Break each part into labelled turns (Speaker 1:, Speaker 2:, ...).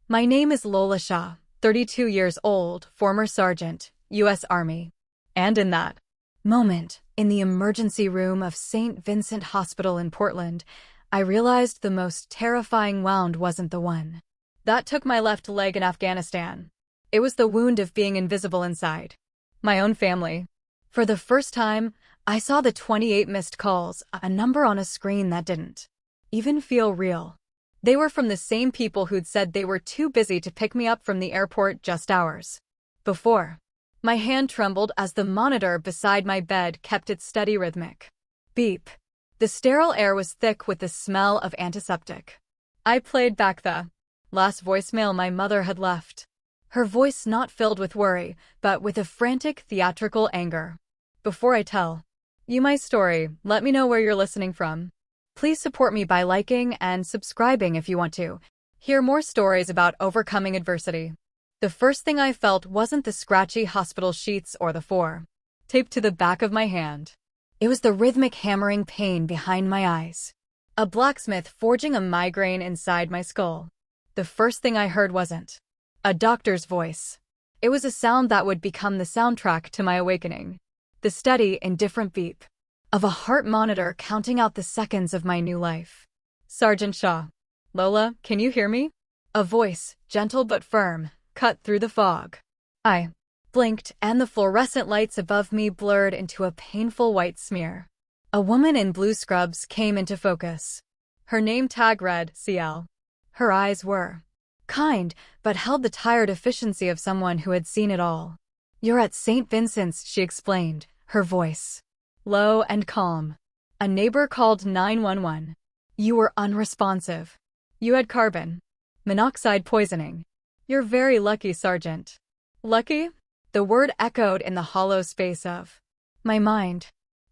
Speaker 1: My name is Lola Shah, 32 years old, former sergeant, U.S. Army. And in that moment, in the emergency room of St. Vincent Hospital in Portland, I realized the most terrifying wound wasn't the one that took my left leg in Afghanistan. It was the wound of being invisible inside my own family. For the first time, I saw the 28 missed calls, a number on a screen that didn't even feel real. They were from the same people who'd said they were too busy to pick me up from the airport just hours before. My hand trembled as the monitor beside my bed kept its steady rhythmic beep. The sterile air was thick with the smell of antiseptic. I played back the last voicemail my mother had left. Her voice not filled with worry, but with a frantic theatrical anger. Before I tell you my story, let me know where you're listening from. Please support me by liking and subscribing if you want to hear more stories about overcoming adversity. The first thing I felt wasn't the scratchy hospital sheets or the tape to the back of my hand. It was the rhythmic hammering pain behind my eyes. A blacksmith forging a migraine inside my skull. The first thing I heard wasn't a doctor's voice. It was a sound that would become the soundtrack to my awakening. The steady, indifferent beep of a heart monitor counting out the seconds of my new life. Sergeant Shaw. Lola, can you hear me? A voice, gentle but firm, cut through the fog. I blinked, and the fluorescent lights above me blurred into a painful white smear. A woman in blue scrubs came into focus. Her name tag read CL. Her eyes were kind, but held the tired efficiency of someone who had seen it all. You're at St. Vincent's, she explained, her voice low and calm. A neighbor called 911. You were unresponsive. You had carbon monoxide poisoning. You're very lucky, Sergeant. Lucky? The word echoed in the hollow space of my mind.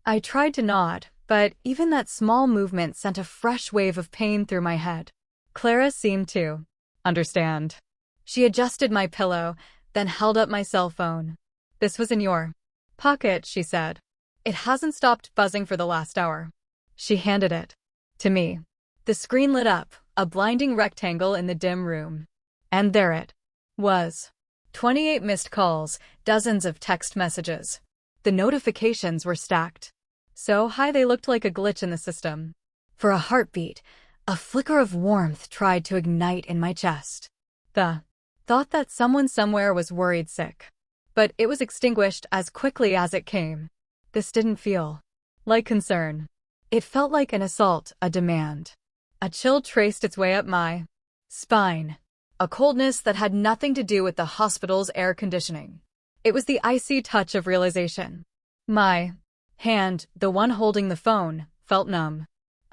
Speaker 1: I tried to nod, but even that small movement sent a fresh wave of pain through my head. Clara seemed to understand. She adjusted my pillow, then held up my cell phone. This was in your pocket, she said. It hasn't stopped buzzing for the last hour. She handed it to me. The screen lit up, a blinding rectangle in the dim room. And there it was. 28 missed calls, dozens of text messages. The notifications were stacked so high they looked like a glitch in the system. For a heartbeat, a flicker of warmth tried to ignite in my chest. The thought that someone somewhere was worried sick. But it was extinguished as quickly as it came. This didn't feel like concern. It felt like an assault, a demand. A chill traced its way up my spine. A coldness that had nothing to do with the hospital's air conditioning. It was the icy touch of realization. My hand, the one holding the phone, felt numb.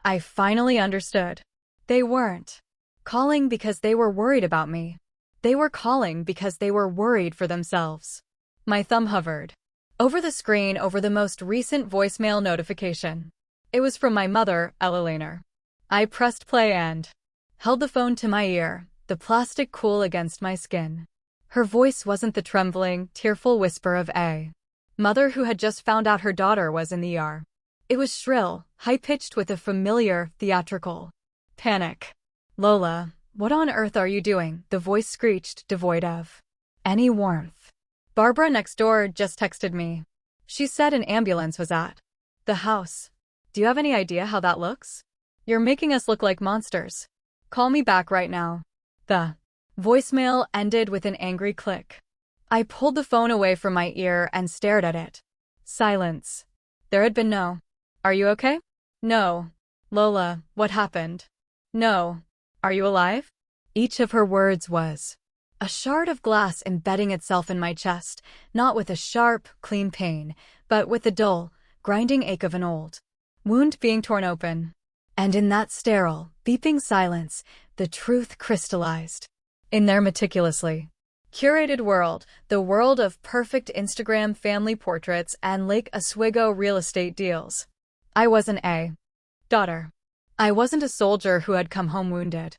Speaker 1: I finally understood. They weren't calling because they were worried about me. They were calling because they were worried for themselves. My thumb hovered over the screen over the most recent voicemail notification. It was from my mother, Ella Laner. I pressed play and held the phone to my ear, the plastic cool against my skin. Her voice wasn't the trembling, tearful whisper of a mother who had just found out her daughter was in the ER. It was shrill, high-pitched with a familiar, theatrical panic. Lola, what on earth are you doing? The voice screeched, devoid of any warmth. Barbara next door just texted me. She said an ambulance was at the house. Do you have any idea how that looks? You're making us look like monsters. Call me back right now. The voicemail ended with an angry click. I pulled the phone away from my ear and stared at it. Silence. There had been no. Are you okay? No. Lola, what happened? No. Are you alive? Each of her words was a shard of glass embedding itself in my chest, not with a sharp, clean pain, but with the dull, grinding ache of an old wound being torn open. And in that sterile, beeping silence, the truth crystallized. In their meticulously curated world, the world of perfect Instagram family portraits and Lake Oswego real estate deals, I wasn't a daughter. I wasn't a soldier who had come home wounded.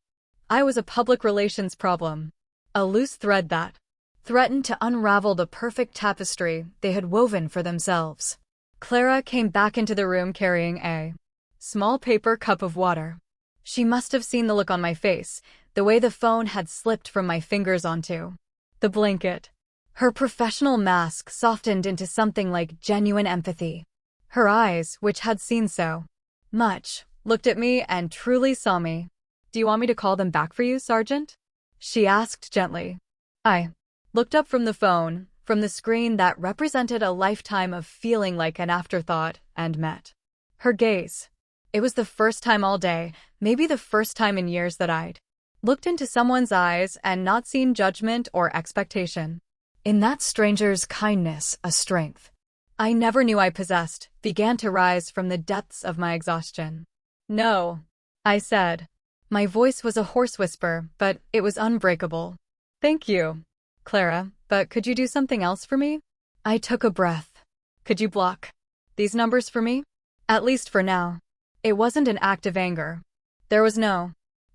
Speaker 1: I was a public relations problem. A loose thread that threatened to unravel the perfect tapestry they had woven for themselves. Clara came back into the room carrying a small paper cup of water. She must have seen the look on my face, the way the phone had slipped from my fingers onto the blanket. Her professional mask softened into something like genuine empathy. Her eyes, which had seen so much, looked at me and truly saw me. "Do you want me to call them back for you, Sergeant?" she asked gently. I looked up from the phone, from the screen that represented a lifetime of feeling like an afterthought, and met her gaze. It was the first time all day, maybe the first time in years, that I'd looked into someone's eyes and not seen judgment or expectation. In that stranger's kindness, a strength I never knew I possessed began to rise from the depths of my exhaustion. "No," I said. My voice was a hoarse whisper, but it was unbreakable. "Thank you, Clara, but could you do something else for me?" I took a breath. "Could you block these numbers for me? At least for now." It wasn't an act of anger. There was no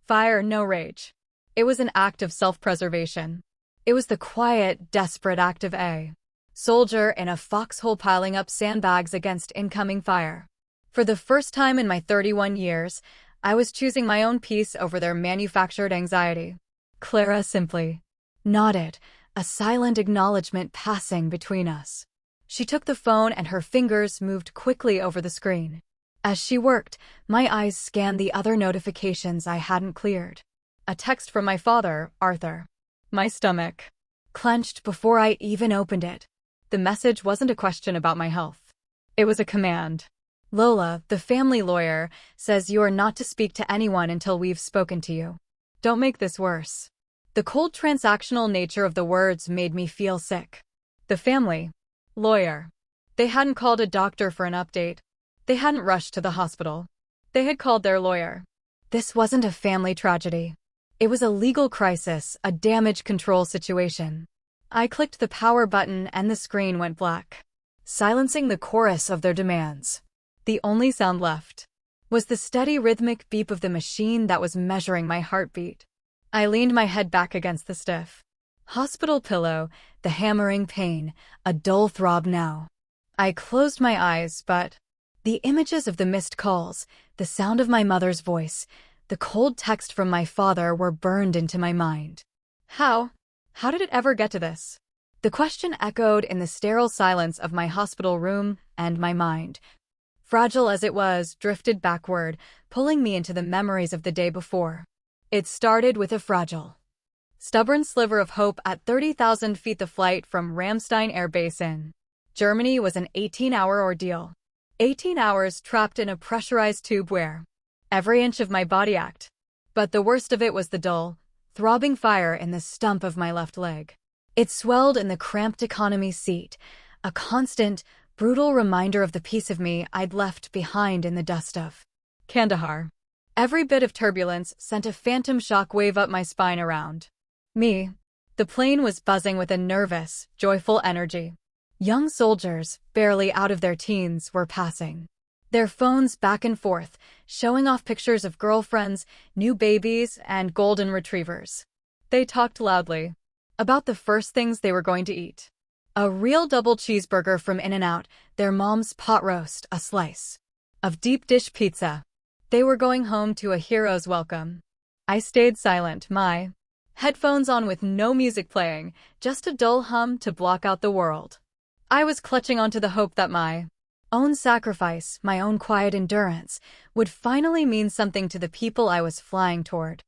Speaker 1: fire, no rage. It was an act of self-preservation. It was the quiet, desperate act of a soldier in a foxhole piling up sandbags against incoming fire. For the first time in my 31 years, I was choosing my own peace over their manufactured anxiety. Clara simply nodded, a silent acknowledgement passing between us. She took the phone and her fingers moved quickly over the screen. As she worked, my eyes scanned the other notifications I hadn't cleared. A text from my father, Arthur. My stomach clenched before I even opened it. The message wasn't a question about my health. It was a command. "Lola, the family lawyer, says you are not to speak to anyone until we've spoken to you. Don't make this worse." The cold transactional nature of the words made me feel sick. The family lawyer. They hadn't called a doctor for an update. They hadn't rushed to the hospital. They had called their lawyer. This wasn't a family tragedy. It was a legal crisis, a damage control situation. I clicked the power button and the screen went black, silencing the chorus of their demands. The only sound left was the steady rhythmic beep of the machine that was measuring my heartbeat. I leaned my head back against the stiff hospital pillow, the hammering pain, a dull throb now. I closed my eyes, but the images of the missed calls, the sound of my mother's voice, the cold text from my father were burned into my mind. How did it ever get to this? The question echoed in the sterile silence of my hospital room, and my mind, fragile as it was, drifted backward, pulling me into the memories of the day before. It started with a fragile, stubborn sliver of hope at 30,000 feet. The flight from Ramstein Air Base in Germany was an 18-hour ordeal. 18 hours trapped in a pressurized tube where every inch of my body ached. But the worst of it was the dull, throbbing fire in the stump of my left leg. It swelled in the cramped economy seat, a constant, brutal reminder of the piece of me I'd left behind in the dust of Kandahar. Every bit of turbulence sent a phantom shock wave up my spine around me. The plane was buzzing with a nervous, joyful energy. Young soldiers, barely out of their teens, were passing their phones back and forth, showing off pictures of girlfriends, new babies, and golden retrievers. They talked loudly about the first things they were going to eat. A real double cheeseburger from In-N-Out, their mom's pot roast, a slice of deep dish pizza. They were going home to a hero's welcome. I stayed silent, my headphones on with no music playing, just a dull hum to block out the world. I was clutching onto the hope that my own sacrifice, my own quiet endurance, would finally mean something to the people I was flying toward.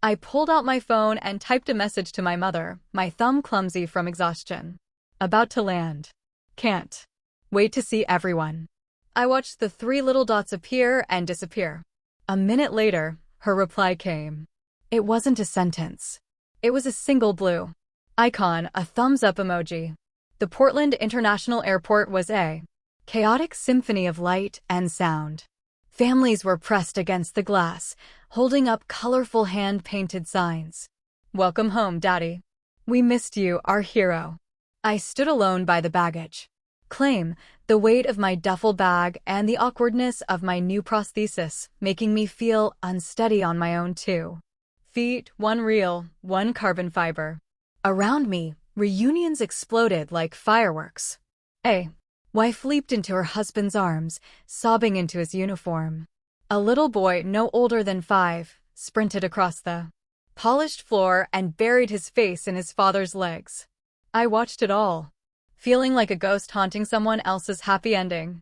Speaker 1: I pulled out my phone and typed a message to my mother, my thumb clumsy from exhaustion. About to land. Can't wait to see everyone. I watched the 3 little dots appear and disappear. A minute later, her reply came. It wasn't a sentence. It was a single blue icon, a thumbs-up emoji. The Portland International Airport was a chaotic symphony of light and sound. Families were pressed against the glass, holding up colorful hand-painted signs. "Welcome home, Daddy. We missed you, our hero." I stood alone by the baggage claim, the weight of my duffel bag and the awkwardness of my new prosthesis making me feel unsteady on my own 2 feet, one reel, one carbon fiber. Around me, reunions exploded like fireworks. A wife leaped into her husband's arms, sobbing into his uniform. A little boy no older than 5 sprinted across the polished floor, and buried his face in his father's legs. I watched it all, feeling like a ghost haunting someone else's happy ending.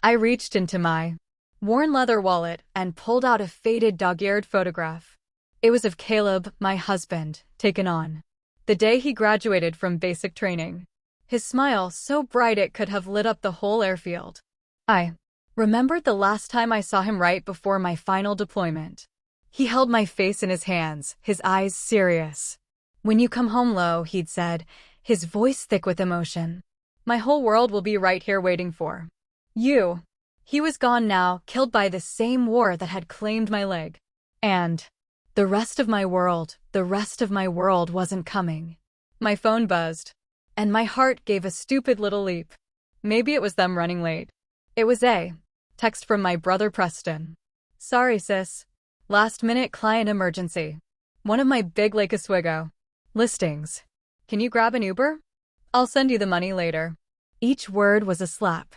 Speaker 1: I reached into my worn leather wallet and pulled out a faded dog-eared photograph. It was of Caleb, my husband, taken on the day he graduated from basic training. His smile so bright it could have lit up the whole airfield. I remembered the last time I saw him right before my final deployment. He held my face in his hands, his eyes serious. "When you come home, Lo," he'd said, his voice thick with emotion. "My whole world will be right here waiting for you." He was gone now, killed by the same war that had claimed my leg. And the rest of my world wasn't coming. My phone buzzed, and my heart gave a stupid little leap. Maybe it was them running late. It was a text from my brother Preston. "Sorry, sis. Last-minute client emergency. One of my big Lake Oswego listings. Can you grab an Uber? I'll send you the money later." Each word was a slap.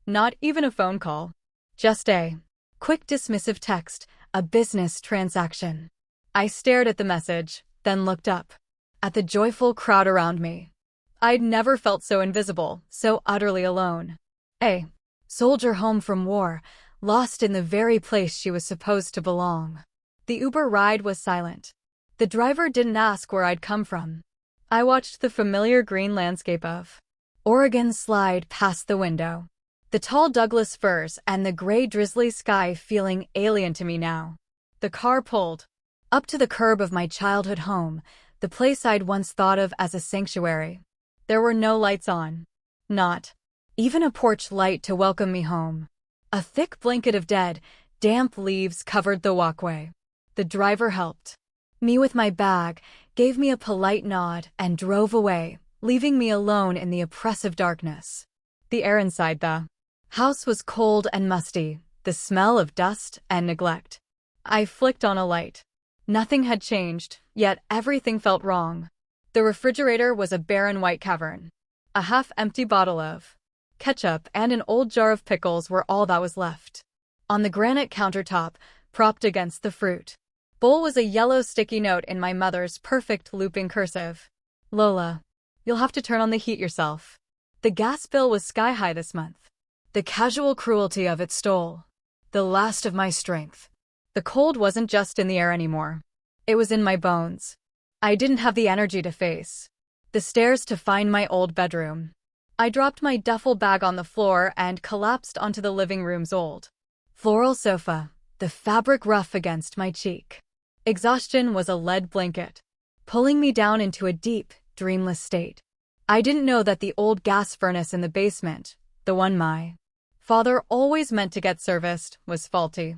Speaker 1: Not even a phone call. Just a quick dismissive text, a business transaction. I stared at the message, then looked up at the joyful crowd around me. I'd never felt so invisible, so utterly alone. A soldier home from war, lost in the very place she was supposed to belong. The Uber ride was silent. The driver didn't ask where I'd come from. I watched the familiar green landscape of Oregon slide past the window. The tall Douglas firs and the gray drizzly sky feeling alien to me now. The car pulled up to the curb of my childhood home, the place I'd once thought of as a sanctuary. There were no lights on. Not even a porch light to welcome me home. A thick blanket of dead, damp leaves covered the walkway. The driver helped me with my bag, gave me a polite nod, and drove away, leaving me alone in the oppressive darkness. The air inside the house was cold and musty, the smell of dust and neglect. I flicked on a light. Nothing had changed, yet everything felt wrong. The refrigerator was a barren white cavern. A half-empty bottle of ketchup and an old jar of pickles were all that was left. On the granite countertop, propped against the fruit bowl, was a yellow sticky note in my mother's perfect looping cursive. "Lola, you'll have to turn on the heat yourself. The gas bill was sky-high this month." The casual cruelty of it stole the last of my strength. The cold wasn't just in the air anymore. It was in my bones. I didn't have the energy to face the stairs to find my old bedroom. I dropped my duffel bag on the floor and collapsed onto the living room's old floral sofa, the fabric rough against my cheek. Exhaustion was a lead blanket, pulling me down into a deep, dreamless state. I didn't know that the old gas furnace in the basement, the one my father always meant to get serviced, was faulty.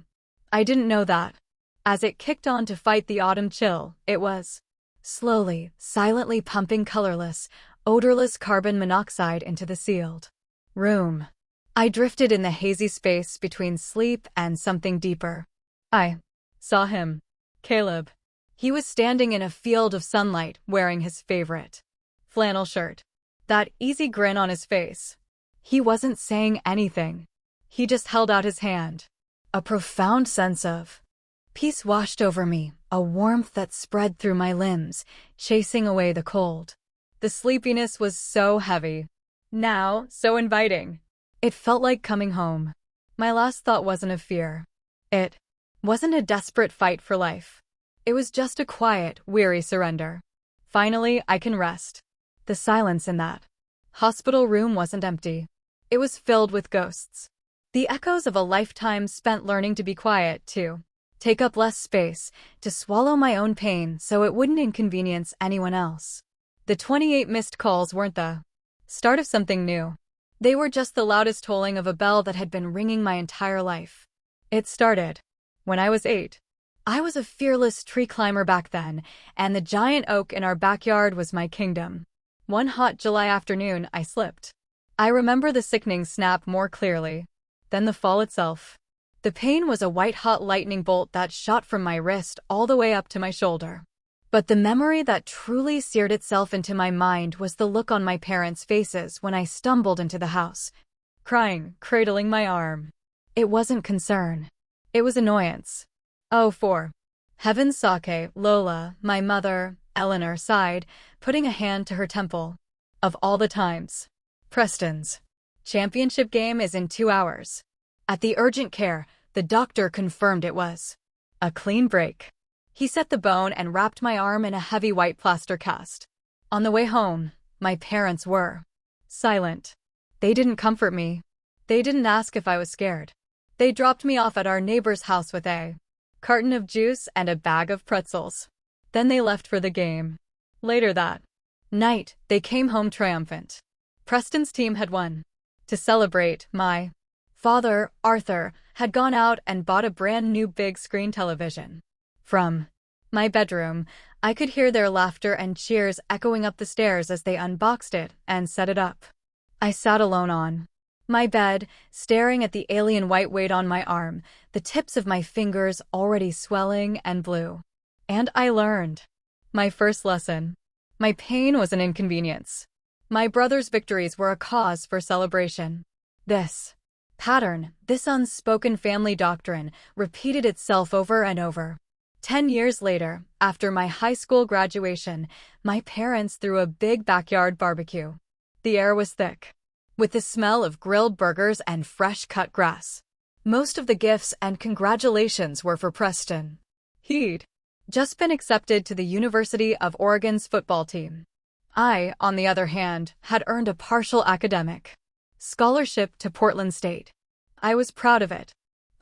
Speaker 1: I didn't know that, as it kicked on to fight the autumn chill, it was slowly, silently pumping colorless, odorless carbon monoxide into the sealed room. I drifted in the hazy space between sleep and something deeper. I saw him. Caleb. He was standing in a field of sunlight, wearing his favorite flannel shirt. That easy grin on his face. He wasn't saying anything. He just held out his hand. A profound sense of peace washed over me, a warmth that spread through my limbs, chasing away the cold. The sleepiness was so heavy. Now, so inviting. It felt like coming home. My last thought wasn't of fear. It wasn't a desperate fight for life. It was just a quiet, weary surrender. Finally, I can rest. The silence in that hospital room wasn't empty. It was filled with ghosts. The echoes of a lifetime spent learning to be quiet, to take up less space, to swallow my own pain so it wouldn't inconvenience anyone else. The 28 missed calls weren't the start of something new. They were just the loudest tolling of a bell that had been ringing my entire life. It started when I was 8. I was a fearless tree climber back then, and the giant oak in our backyard was my kingdom. One hot July afternoon, I slipped. I remember the sickening snap more clearly than the fall itself. The pain was a white-hot lightning bolt that shot from my wrist all the way up to my shoulder. But the memory that truly seared itself into my mind was the look on my parents' faces when I stumbled into the house, crying, cradling my arm. It wasn't concern. It was annoyance. Oh, for Heaven's sake, Lola, my mother, Eleanor sighed, putting a hand to her temple. Of all the times. Preston's championship game is in 2 hours. At the urgent care, the doctor confirmed it was a clean break. He set the bone and wrapped my arm in a heavy white plaster cast. On the way home, my parents were silent. They didn't comfort me. They didn't ask if I was scared. They dropped me off at our neighbor's house with a carton of juice and a bag of pretzels. Then they left for the game. Later that night, they came home triumphant. Preston's team had won. To celebrate, my father, Arthur, had gone out and bought a brand new big screen television. From my bedroom, I could hear their laughter and cheers echoing up the stairs as they unboxed it and set it up. I sat alone on my bed, staring at the alien white weight on my arm, the tips of my fingers already swelling and blue. And I learned my first lesson. My pain was an inconvenience. My brother's victories were a cause for celebration. This pattern, this unspoken family doctrine, repeated itself over and over. 10 years later, after my high school graduation, my parents threw a big backyard barbecue. The air was thick with the smell of grilled burgers and fresh-cut grass. Most of the gifts and congratulations were for Preston. He'd just been accepted to the University of Oregon's football team. I, on the other hand, had earned a partial academic scholarship to Portland State. I was proud of it.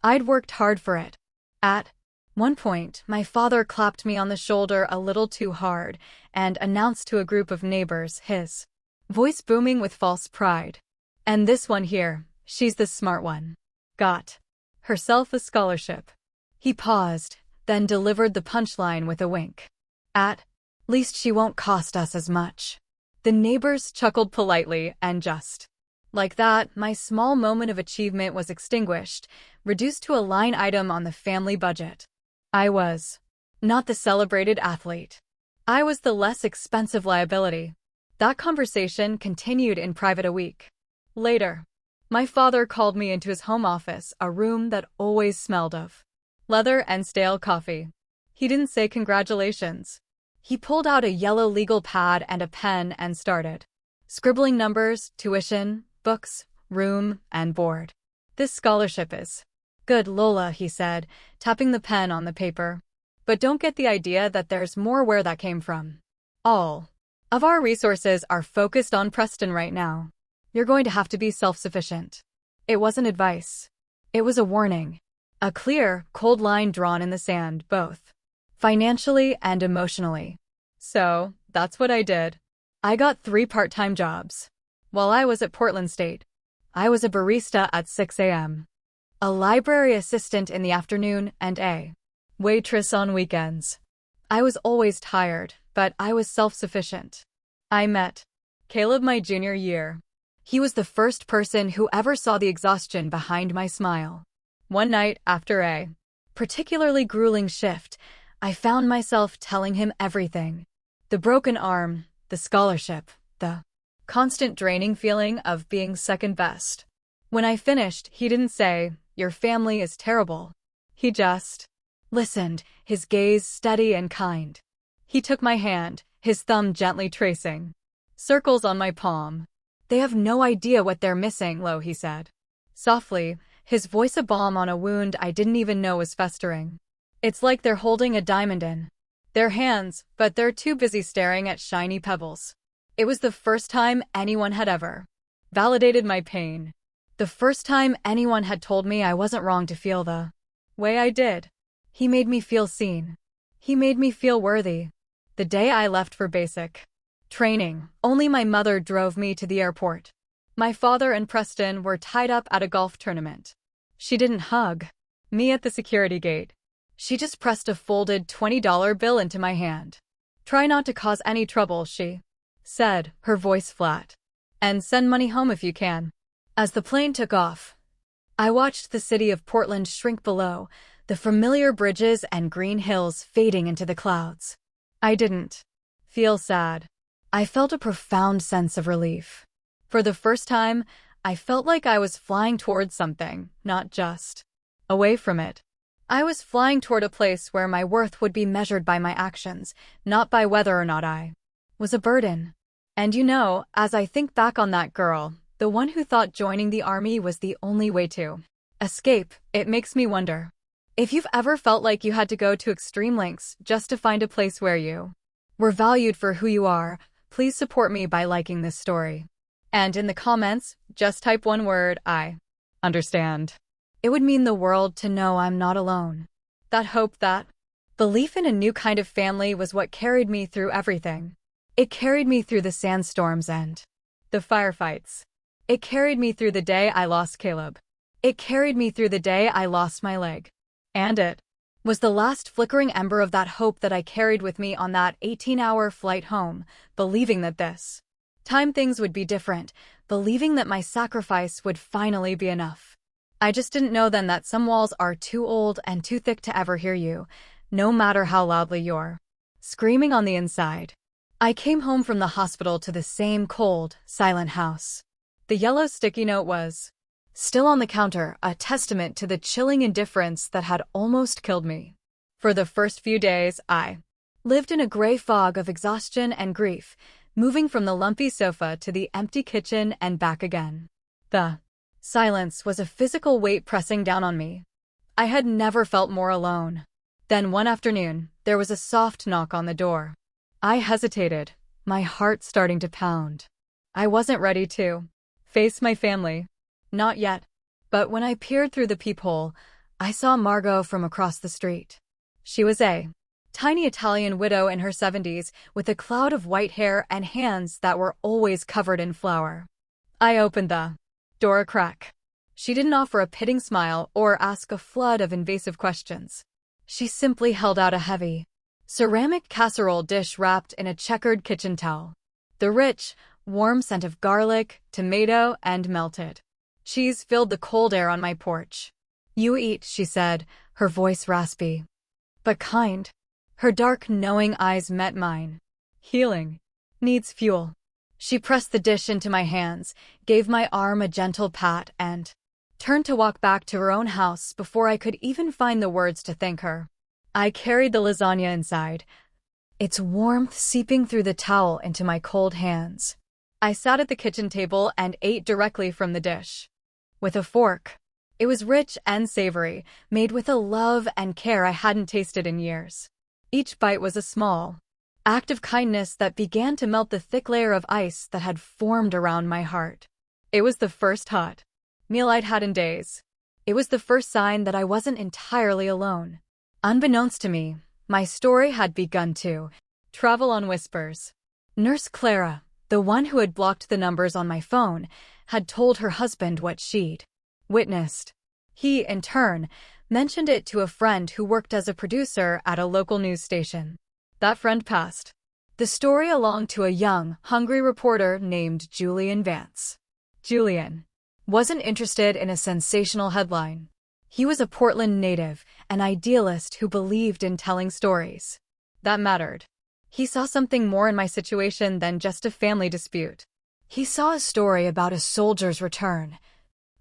Speaker 1: I'd worked hard for it. At one point, my father clapped me on the shoulder a little too hard and announced to a group of neighbors, his voice booming with false pride. And this one here, she's the smart one. Got herself a scholarship. He paused, then delivered the punchline with a wink. At least she won't cost us as much. The neighbors chuckled politely, and just like that, my small moment of achievement was extinguished, reduced to a line item on the family budget. I was not the celebrated athlete. I was the less expensive liability. That conversation continued in private a week later. My father called me into his home office, a room that always smelled of leather and stale coffee. He didn't say congratulations. He pulled out a yellow legal pad and a pen and started scribbling numbers, tuition, books, room, and board. This scholarship is good, Lola, he said, tapping the pen on the paper. But don't get the idea that there's more where that came from. All of our resources are focused on Preston right now. You're going to have to be self-sufficient. It wasn't advice. It was a warning. A clear, cold line drawn in the sand, both financially and emotionally. So, that's what I did. I got 3 part-time jobs. While I was at Portland State, I was a barista at 6 a.m., a library assistant in the afternoon, and a waitress on weekends. I was always tired, but I was self-sufficient. I met Caleb my junior year. He was the first person who ever saw the exhaustion behind my smile. One night, after a particularly grueling shift, I found myself telling him everything. The broken arm, the scholarship, the constant draining feeling of being second best. When I finished, he didn't say, "Your family is terrible." He just listened, his gaze steady and kind. He took my hand, his thumb gently tracing circles on my palm. "They have no idea what they're missing, Lo," he said. Softly, his voice a balm on a wound I didn't even know was festering. "It's like they're holding a diamond in their hands, but they're too busy staring at shiny pebbles." It was the first time anyone had ever validated my pain. The first time anyone had told me I wasn't wrong to feel the way I did. He made me feel seen. He made me feel worthy. The day I left for basic training, only my mother drove me to the airport. My father and Preston were tied up at a golf tournament. She didn't hug me at the security gate. She just pressed a folded $20 bill into my hand. "Try not to cause any trouble," she said, her voice flat. "And send money home if you can." As the plane took off, I watched the city of Portland shrink below, the familiar bridges and green hills fading into the clouds. I didn't feel sad. I felt a profound sense of relief. For the first time, I felt like I was flying towards something, not just away from it. I was flying toward a place where my worth would be measured by my actions, not by whether or not I was a burden. And as I think back on that girl, the one who thought joining the army was the only way to escape, it makes me wonder if you've ever felt like you had to go to extreme lengths just to find a place where you were valued for who you are. Please support me by liking this story. And in the comments, just type one word, I understand. It would mean the world to know I'm not alone. That hope, that belief in a new kind of family was what carried me through everything. It carried me through the sandstorms and the firefights. It carried me through the day I lost Caleb. It carried me through the day I lost my leg. And it was the last flickering ember of that hope that I carried with me on that 18-hour flight home, believing that this time things would be different, believing that my sacrifice would finally be enough. I just didn't know then that some walls are too old and too thick to ever hear you, no matter how loudly you're screaming on the inside. I came home from the hospital to the same cold, silent house. The yellow sticky note was still on the counter, a testament to the chilling indifference that had almost killed me. For the first few days, I lived in a gray fog of exhaustion and grief, moving from the lumpy sofa to the empty kitchen and back again. The silence was a physical weight pressing down on me. I had never felt more alone. Then one afternoon, there was a soft knock on the door. I hesitated, my heart starting to pound. I wasn't ready to face my family. Not yet. But when I peered through the peephole, I saw Margot from across the street. She was a tiny Italian widow in her 70s, with a cloud of white hair and hands that were always covered in flour. I opened the door a crack. She didn't offer a pitting smile or ask a flood of invasive questions. She simply held out a heavy ceramic casserole dish wrapped in a checkered kitchen towel. The rich, warm scent of garlic, tomato, and melted cheese filled the cold air on my porch. "You eat," she said, her voice raspy, but kind. Her dark, knowing eyes met mine. "Healing needs fuel." She pressed the dish into my hands, gave my arm a gentle pat, and turned to walk back to her own house before I could even find the words to thank her. I carried the lasagna inside, its warmth seeping through the towel into my cold hands. I sat at the kitchen table and ate directly from the dish with a fork. It was rich and savory, made with a love and care I hadn't tasted in years. Each bite was a small act of kindness that began to melt the thick layer of ice that had formed around my heart. It was the first hot meal I'd had in days. It was the first sign that I wasn't entirely alone. Unbeknownst to me, my story had begun to travel on whispers. Nurse Clara, the one who had blocked the numbers on my phone, had told her husband what she'd witnessed. He, in turn, mentioned it to a friend who worked as a producer at a local news station. That friend passed the story along to a young, hungry reporter named Julian Vance. Julian wasn't interested in a sensational headline. He was a Portland native, an idealist who believed in telling stories that mattered. He saw something more in my situation than just a family dispute. He saw a story about a soldier's return,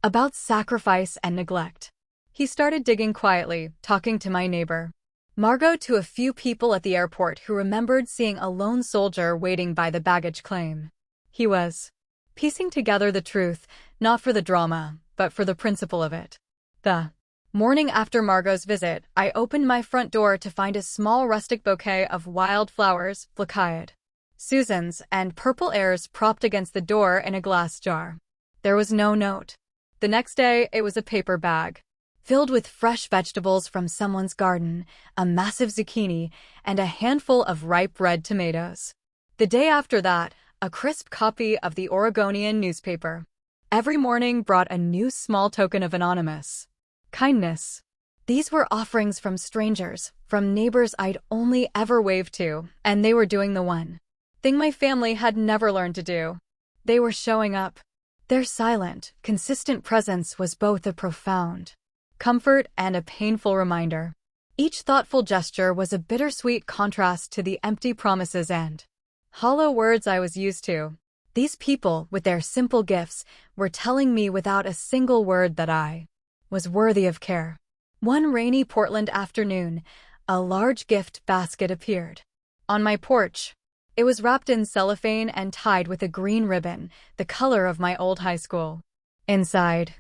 Speaker 1: about sacrifice and neglect. He started digging quietly, talking to my neighbor Margot, to a few people at the airport who remembered seeing a lone soldier waiting by the baggage claim. He was piecing together the truth, not for the drama, but for the principle of it. The morning after Margot's visit, I opened my front door to find a small rustic bouquet of wild flowers, Flacaid, Susans, and purple airs propped against the door in a glass jar. There was no note. The next day, it was a paper bag filled with fresh vegetables from someone's garden, a massive zucchini, and a handful of ripe red tomatoes. The day after that, a crisp copy of the Oregonian newspaper. Every morning brought a new small token of anonymous kindness. These were offerings from strangers, from neighbors I'd only ever waved to, and they were doing the one thing my family had never learned to do. They were showing up. Their silent, consistent presence was both a profound comfort and a painful reminder. Each thoughtful gesture was a bittersweet contrast to the empty promises and hollow words I was used to. These people, with their simple gifts, were telling me without a single word that I was worthy of care. One rainy Portland afternoon, a large gift basket appeared. On my porch, it was wrapped in cellophane and tied with a green ribbon, the color of my old high school. Inside,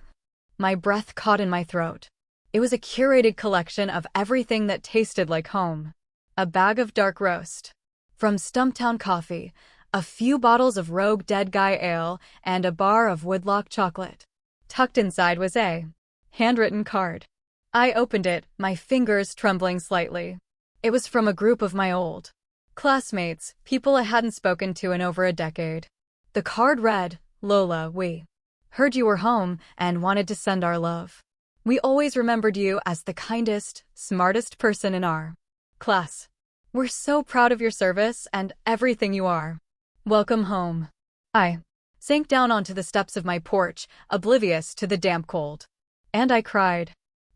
Speaker 1: my breath caught in my throat. It was a curated collection of everything that tasted like home. A bag of dark roast from Stumptown Coffee, a few bottles of Rogue Dead Guy Ale, and a bar of Woodlock chocolate. Tucked inside was a handwritten card. I opened it, my fingers trembling slightly. It was from a group of my old classmates, people I hadn't spoken to in over a decade. The card read, "Lola, we heard you were home and wanted to send our love. We always remembered you as the kindest, smartest person in our class. We're so proud of your service and everything you are. Welcome home." I sank down onto the steps of my porch, oblivious to the damp cold. And I cried.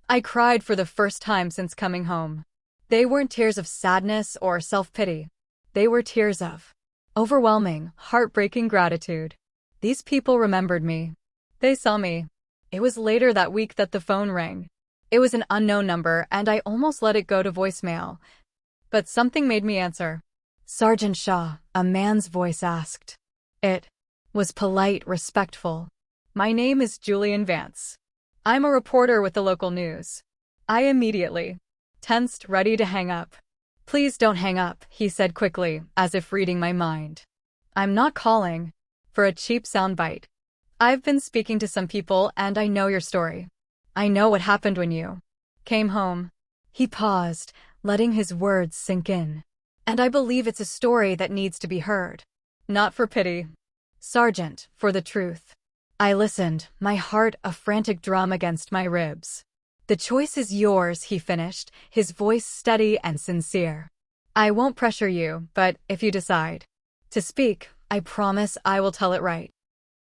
Speaker 1: I cried for the first time since coming home. They weren't tears of sadness or self-pity. They were tears of overwhelming, heartbreaking gratitude. These people remembered me. They saw me. It was later that week that the phone rang. It was an unknown number, and I almost let it go to voicemail. But something made me answer. "Sergeant Shaw," a man's voice asked. It was polite, respectful. "My name is Julian Vance. I'm a reporter with the local news." I immediately tensed, ready to hang up. "Please don't hang up," he said quickly, as if reading my mind. "I'm not calling for a cheap soundbite. I've been speaking to some people and I know your story. I know what happened when you came home." He paused, letting his words sink in. "And I believe it's a story that needs to be heard. Not for pity, Sergeant, for the truth." I listened, my heart a frantic drum against my ribs. "The choice is yours," he finished, his voice steady and sincere. "I won't pressure you, but if you decide to speak, I promise I will tell it right."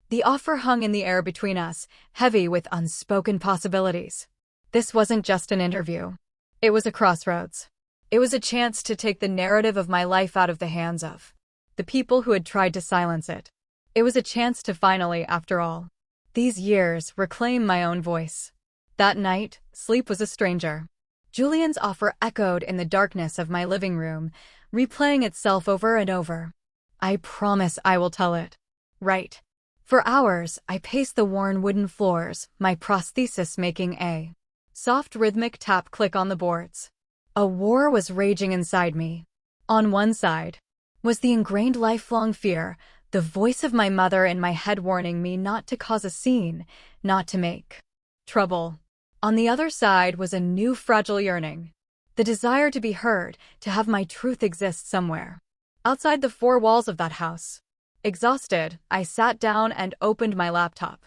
Speaker 1: The offer hung in the air between us, heavy with unspoken possibilities. This wasn't just an interview. It was a crossroads. It was a chance to take the narrative of my life out of the hands of the people who had tried to silence it. It was a chance to finally, after all these years, reclaim my own voice. That night, sleep was a stranger. Julian's offer echoed in the darkness of my living room, replaying itself over and over. "I promise I will tell it right." For hours, I paced the worn wooden floors, my prosthesis making a soft rhythmic tap-click on the boards. A war was raging inside me. On one side was the ingrained lifelong fear, the voice of my mother in my head warning me not to cause a scene, not to make trouble. On the other side was a new fragile yearning, the desire to be heard, to have my truth exist somewhere outside the four walls of that house. Exhausted, I sat down and opened my laptop.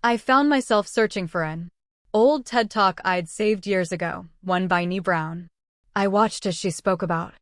Speaker 1: I found myself searching for an old TED Talk I'd saved years ago, one by Brené Brown. I watched as she spoke about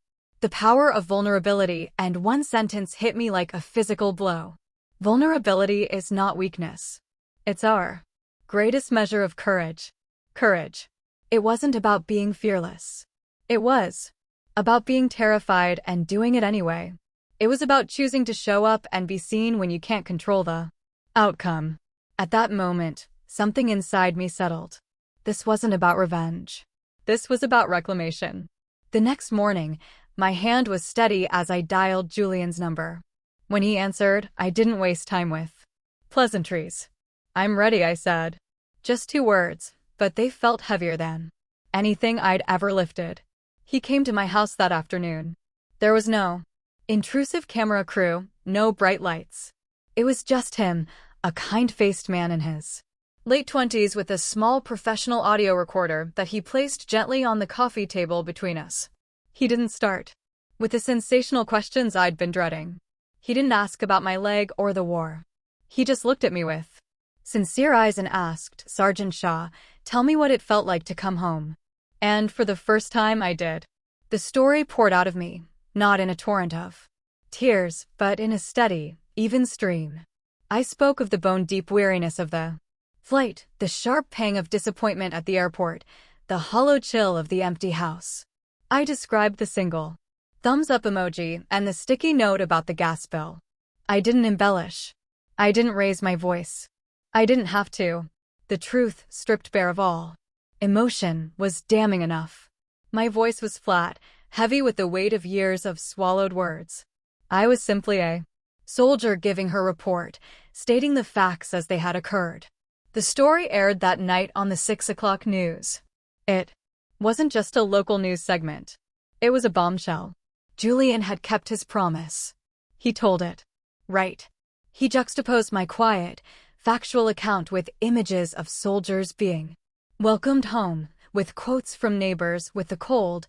Speaker 1: the power of vulnerability, and one sentence hit me like a physical blow. Vulnerability is not weakness. It's our greatest measure of courage. Courage. It wasn't about being fearless. It was about being terrified and doing it anyway. It was about choosing to show up and be seen when you can't control the outcome. At that moment, something inside me settled. This wasn't about revenge. This was about reclamation. The next morning, my hand was steady as I dialed Julian's number. When he answered, I didn't waste time with pleasantries. "I'm ready," I said. Just 2 words, but they felt heavier than anything I'd ever lifted. He came to my house that afternoon. There was no intrusive camera crew, no bright lights. It was just him, a kind-faced man in his late 20s with a small professional audio recorder that he placed gently on the coffee table between us. He didn't start with the sensational questions I'd been dreading. He didn't ask about my leg or the war. He just looked at me with sincere eyes and asked, "Sergeant Shaw, tell me what it felt like to come home." And for the first time I did. The story poured out of me, not in a torrent of tears, but in a steady, even stream. I spoke of the bone-deep weariness of the flight, the sharp pang of disappointment at the airport, the hollow chill of the empty house. I described the single thumbs-up emoji and the sticky note about the gas bill. I didn't embellish. I didn't raise my voice. I didn't have to. The truth, stripped bare of all Emotion was damning enough. My voice was flat, heavy with the weight of years of swallowed words. I was simply a soldier giving her report, stating the facts as they had occurred. The story aired that night on the 6 o'clock news. It wasn't just a local news segment. It was a bombshell. Julian had kept his promise. He told it. Right. He juxtaposed my quiet, factual account with images of soldiers being welcomed home, with quotes from neighbors with the cold,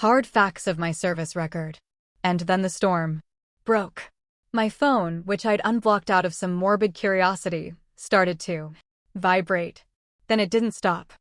Speaker 1: hard facts of my service record. And then the storm broke. My phone, which I'd unblocked out of some morbid curiosity, started to vibrate. Then it didn't stop.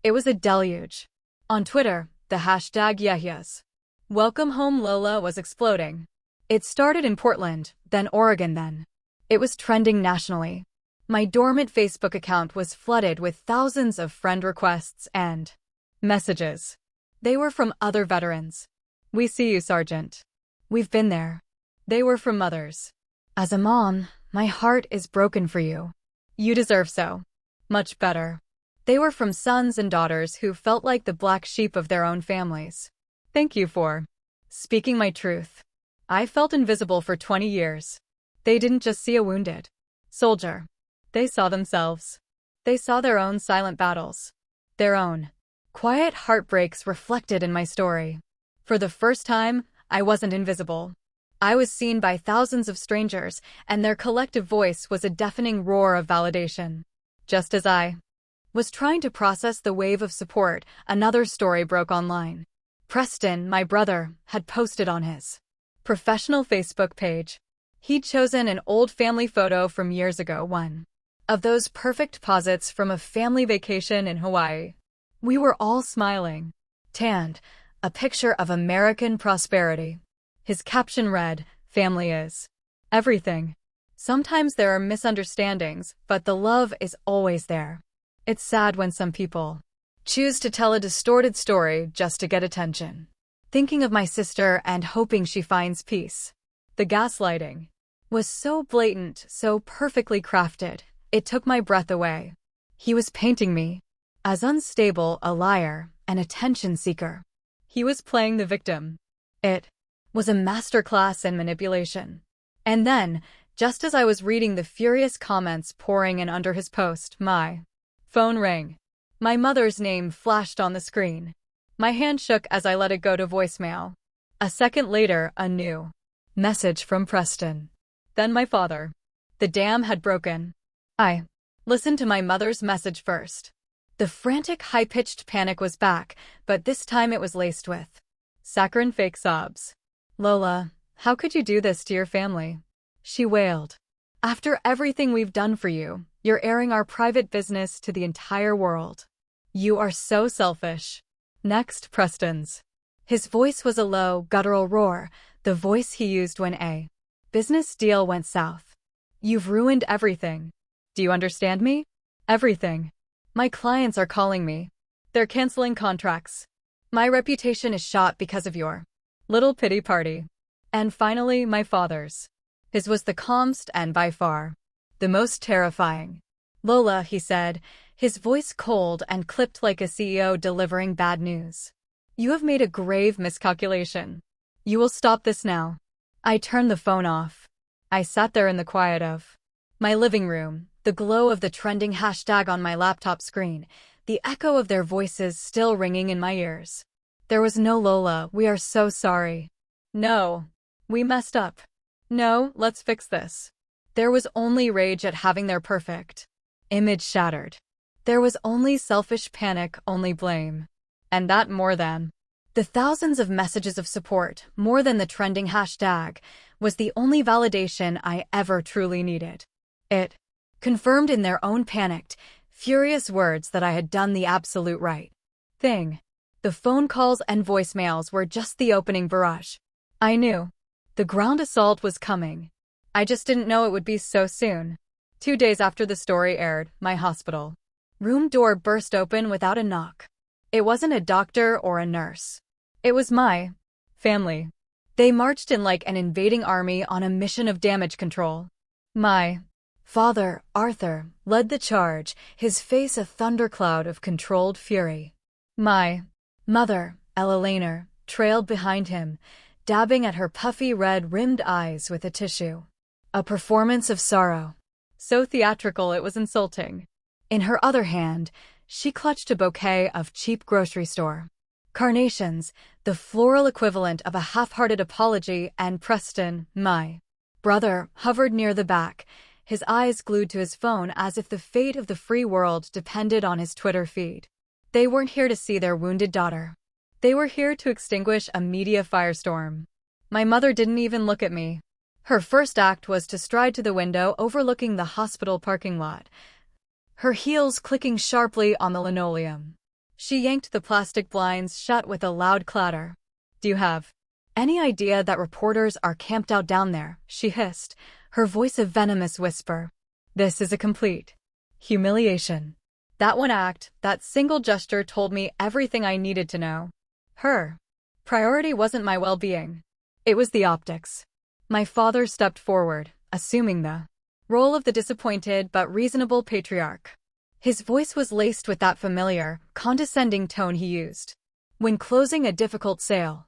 Speaker 1: It was a deluge. On Twitter, the hashtag Yehyas Welcome Home Lola was exploding. It started in Portland, then Oregon then. It was trending nationally. My dormant Facebook account was flooded with thousands of friend requests and messages. They were from other veterans. We see you, Sergeant. We've been there. They were from mothers. As a mom, my heart is broken for you. You deserve so much better. They were from sons and daughters who felt like the black sheep of their own families. Thank you for speaking my truth. I felt invisible for 20 years. They didn't just see a wounded soldier. They saw themselves. They saw their own silent battles. Their own quiet heartbreaks reflected in my story. For the first time, I wasn't invisible. I was seen by thousands of strangers, and their collective voice was a deafening roar of validation. Just as I was trying to process the wave of support, another story broke online. Preston, my brother, had posted on his professional Facebook page. He'd chosen an old family photo from years ago, one of those perfect posits from a family vacation in Hawaii. We were all smiling, tanned, a picture of American prosperity. His caption read, "Family is everything." Sometimes there are misunderstandings, but the love is always there. It's sad when some people choose to tell a distorted story just to get attention. Thinking of my sister and hoping she finds peace. The gaslighting was so blatant, so perfectly crafted, it took my breath away. He was painting me as unstable, a liar, an attention seeker. He was playing the victim. It was a masterclass in manipulation. And then, just as I was reading the furious comments pouring in under his post, my phone rang. My mother's name flashed on the screen. My hand shook as I let it go to voicemail. A second later, a new message from Preston. Then my father. The dam had broken. I listened to my mother's message first. The frantic, high-pitched panic was back, but this time it was laced with saccharine fake sobs. "Lola, how could you do this to your family?" She wailed. "After everything we've done for you, you're airing our private business to the entire world. You are so selfish." Next, Preston's. His voice was a low, guttural roar, the voice he used when a business deal went south. "You've ruined everything. Do you understand me? Everything. My clients are calling me. They're canceling contracts. My reputation is shot because of your little pity party." And finally, my father's. His was the calmest and by far the most terrifying. "Lola," he said, his voice cold and clipped like a CEO delivering bad news. "You have made a grave miscalculation. You will stop this now." I turned the phone off. I sat there in the quiet of my living room, the glow of the trending hashtag on my laptop screen, the echo of their voices still ringing in my ears. There was no "Lola, we are so sorry." No, "we messed up." No, "let's fix this." There was only rage at having their perfect image shattered. There was only selfish panic, only blame. And that more than the thousands of messages of support, more than the trending hashtag, was the only validation I ever truly needed. It confirmed in their own panicked, furious words that I had done the absolute right thing. The phone calls and voicemails were just the opening barrage. I knew the ground assault was coming. I just didn't know it would be so soon. 2 days after the story aired, my hospital room door burst open without a knock. It wasn't a doctor or a nurse. It was my family. They marched in like an invading army on a mission of damage control. My father, Arthur, led the charge, his face a thundercloud of controlled fury. My mother, Ella Laner, trailed behind him, dabbing at her puffy red-rimmed eyes with a tissue. A performance of sorrow. So theatrical it was insulting. In her other hand, she clutched a bouquet of cheap grocery store carnations, the floral equivalent of a half-hearted apology, and Preston, my brother, hovered near the back, his eyes glued to his phone as if the fate of the free world depended on his Twitter feed. They weren't here to see their wounded daughter. They were here to extinguish a media firestorm. My mother didn't even look at me. Her first act was to stride to the window overlooking the hospital parking lot, her heels clicking sharply on the linoleum. She yanked the plastic blinds shut with a loud clatter. "Do you have any idea that reporters are camped out down there?" she hissed, her voice a venomous whisper. "This is a complete humiliation." That one act, that single gesture told me everything I needed to know. Her priority wasn't my well-being. It was the optics. My father stepped forward, assuming the role of the disappointed but reasonable patriarch. His voice was laced with that familiar, condescending tone he used when closing a difficult sale.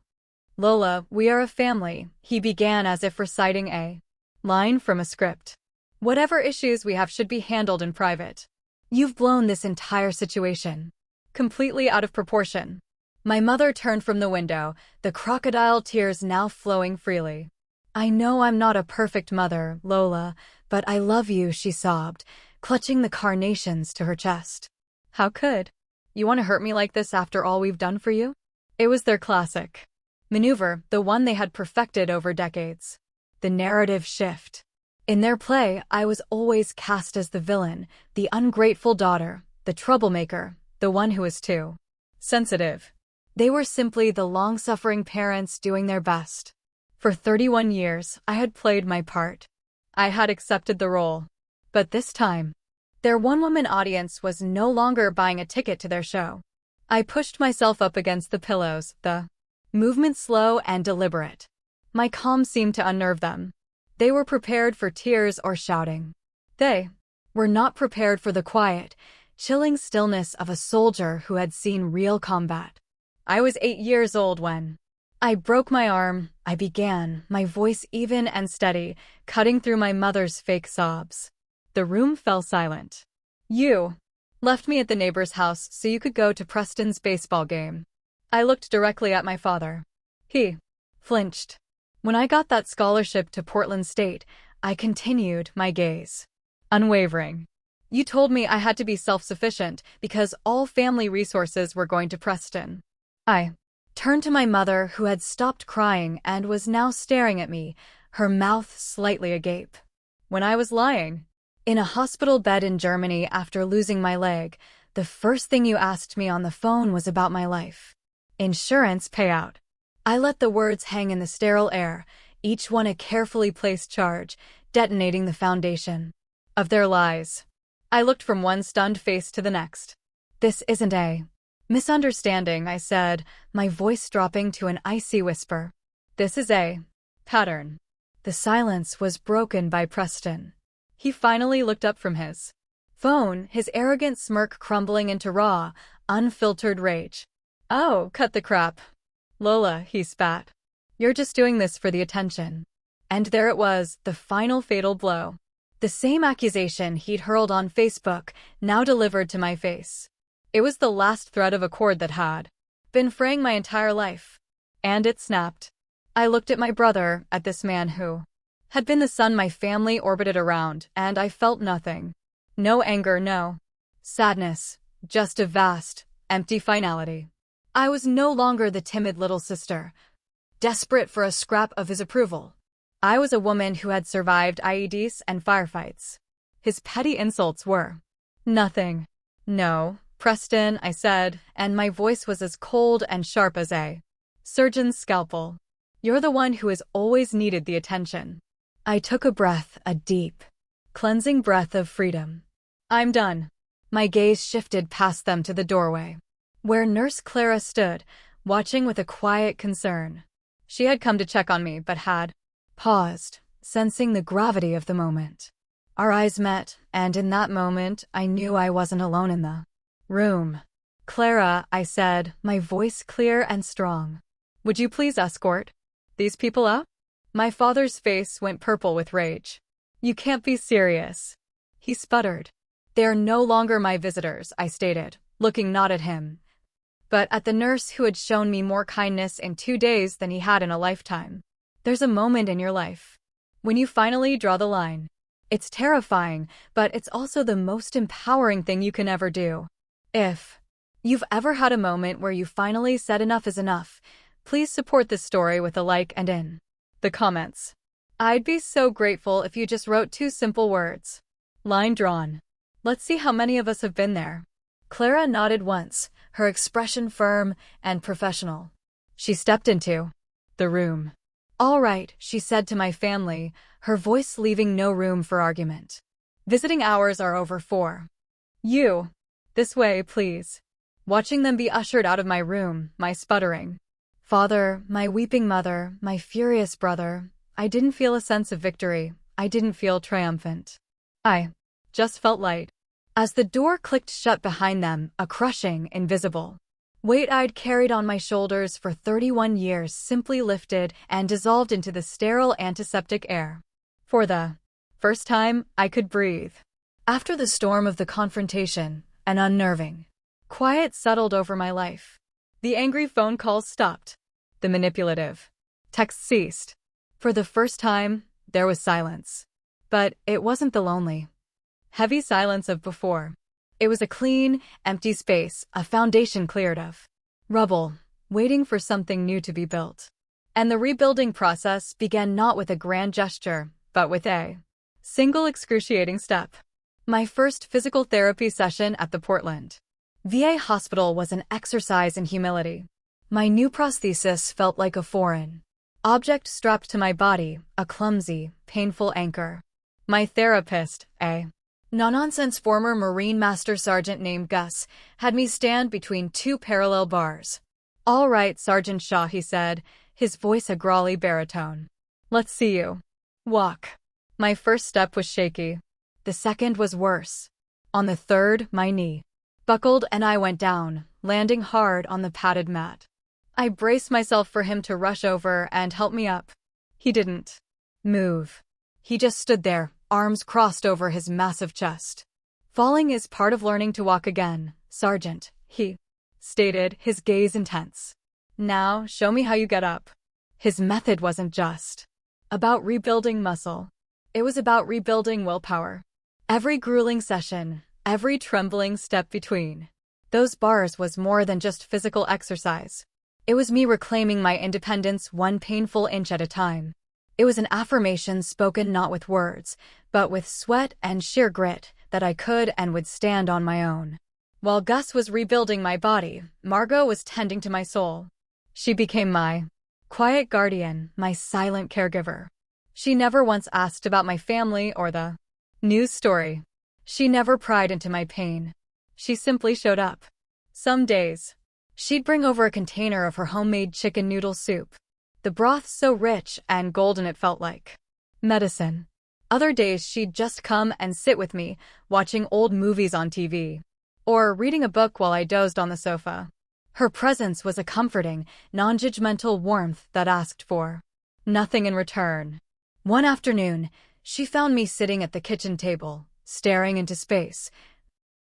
Speaker 1: "Lola, we are a family," he began as if reciting a line from a script. "Whatever issues we have should be handled in private. You've blown this entire situation completely out of proportion." My mother turned from the window, the crocodile tears now flowing freely. "I know I'm not a perfect mother, Lola, but I love you," she sobbed, clutching the carnations to her chest. "How could you want to hurt me like this after all we've done for you?" It was their classic maneuver, the one they had perfected over decades. The narrative shift. In their play, I was always cast as the villain, the ungrateful daughter, the troublemaker, the one who was too sensitive. They were simply the long-suffering parents doing their best. For 31 years, I had played my part. I had accepted the role. But this time, their one-woman audience was no longer buying a ticket to their show. I pushed myself up against the pillows, the movement slow and deliberate. My calm seemed to unnerve them. They were prepared for tears or shouting. They were not prepared for the quiet, chilling stillness of a soldier who had seen real combat. I was 8 years old when I broke my arm. I began, my voice even and steady, cutting through my mother's fake sobs. The room fell silent. "You left me at the neighbor's house so you could go to Preston's baseball game." I looked directly at my father. He flinched. "When I got that scholarship to Portland State," I continued, my gaze unwavering. "You told me I had to be self-sufficient because all family resources were going to Preston." I turned to my mother, who had stopped crying and was now staring at me, her mouth slightly agape. "When I was lying in a hospital bed in Germany after losing my leg, the first thing you asked me on the phone was about my life insurance payout." I let the words hang in the sterile air, each one a carefully placed charge, detonating the foundation of their lies. I looked from one stunned face to the next. "This isn't a misunderstanding," I said, my voice dropping to an icy whisper. "This is a pattern." The silence was broken by Preston. He finally looked up from his phone, his arrogant smirk crumbling into raw, unfiltered rage. "Oh, cut the crap, Lola," he spat. "You're just doing this for the attention." And there it was, the final fatal blow. The same accusation he'd hurled on Facebook, now delivered to my face. It was the last thread of a cord that had been fraying my entire life. And it snapped. I looked at my brother, at this man who had been the sun my family orbited around, and I felt nothing. No anger, no sadness, just a vast, empty finality. I was no longer the timid little sister, desperate for a scrap of his approval. I was a woman who had survived IEDs and firefights. His petty insults were nothing. "No, Preston," I said, and my voice was as cold and sharp as a surgeon's scalpel. "You're the one who has always needed the attention." I took a breath, a deep, cleansing breath of freedom. "I'm done." My gaze shifted past them to the doorway, where Nurse Clara stood, watching with a quiet concern. She had come to check on me, but had paused, sensing the gravity of the moment. Our eyes met, and in that moment, I knew I wasn't alone in the room. Clara, I said, my voice clear and strong. Would you please escort these people up? My father's face went purple with rage. You can't be serious. He sputtered. They are no longer my visitors, I stated, looking not at him, but at the nurse who had shown me more kindness in 2 days than he had in a lifetime. There's a moment in your life when you finally draw the line. It's terrifying, but it's also the most empowering thing you can ever do. If you've ever had a moment where you finally said enough is enough, please support this story with a like and in the comments. I'd be so grateful if you just wrote 2 simple words. Line drawn. Let's see how many of us have been there. Clara nodded once, her expression firm and professional. She stepped into the room. All right, she said to my family, her voice leaving no room for argument. Visiting hours are over for you. This way, please. Watching them be ushered out of my room, my sputtering father, my weeping mother, my furious brother, I didn't feel a sense of victory. I didn't feel triumphant. I just felt light. As the door clicked shut behind them, a crushing, invisible weight I'd carried on my shoulders for 31 years simply lifted and dissolved into the sterile antiseptic air. For the first time, I could breathe. After the storm of the confrontation, an unnerving quiet settled over my life. The angry phone calls stopped. The manipulative texts ceased. For the first time, there was silence. But it wasn't the lonely, heavy silence of before. It was a clean, empty space, a foundation cleared of rubble, waiting for something new to be built. And the rebuilding process began not with a grand gesture, but with a single excruciating step. My first physical therapy session at the Portland VA hospital was an exercise in humility. My new prosthesis felt like a foreign object strapped to my body, a clumsy, painful anchor. My therapist, a no-nonsense former Marine Master Sergeant named Gus, had me stand between 2 parallel bars. All right, Sergeant Shaw, he said, his voice a growly baritone. Let's see you walk. My first step was shaky. The second was worse. On the third, my knee buckled and I went down, landing hard on the padded mat. I braced myself for him to rush over and help me up. He didn't move. He just stood there, arms crossed over his massive chest. Falling is part of learning to walk again, Sergeant, he stated, his gaze intense. Now, show me how you get up. His method wasn't just about rebuilding muscle. It was about rebuilding willpower. Every grueling session, every trembling step between those bars was more than just physical exercise. It was me reclaiming my independence 1 painful inch at a time. It was an affirmation spoken not with words, but with sweat and sheer grit that I could and would stand on my own. While Gus was rebuilding my body, Margot was tending to my soul. She became my quiet guardian, my silent caregiver. She never once asked about my family or the news story. She never pried into my pain. She simply showed up. Some days, she'd bring over a container of her homemade chicken noodle soup. The broth so rich and golden it felt like medicine. Other days she'd just come and sit with me, watching old movies on TV, or reading a book while I dozed on the sofa. Her presence was a comforting, non-judgmental warmth that asked for nothing in return. One afternoon, she found me sitting at the kitchen table, staring into space,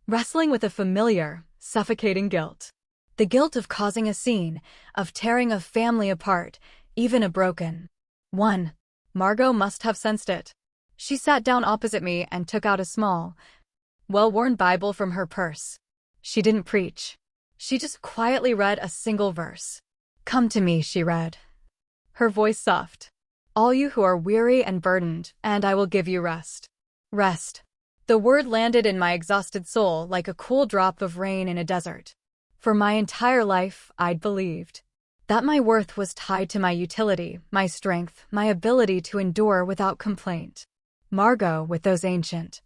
Speaker 1: wrestling with a familiar, suffocating guilt. The guilt of causing a scene, of tearing a family apart, even a broken one. Margot must have sensed it. She sat down opposite me and took out a small, well-worn Bible from her purse. She didn't preach. She just quietly read a single verse. "Come to me," she read, her voice soft. "All you who are weary and burdened, and I will give you rest." Rest. The word landed in my exhausted soul like a cool drop of rain in a desert. For my entire life, I'd believed that my worth was tied to my utility, my strength, my ability to endure without complaint. Margot, with those ancient,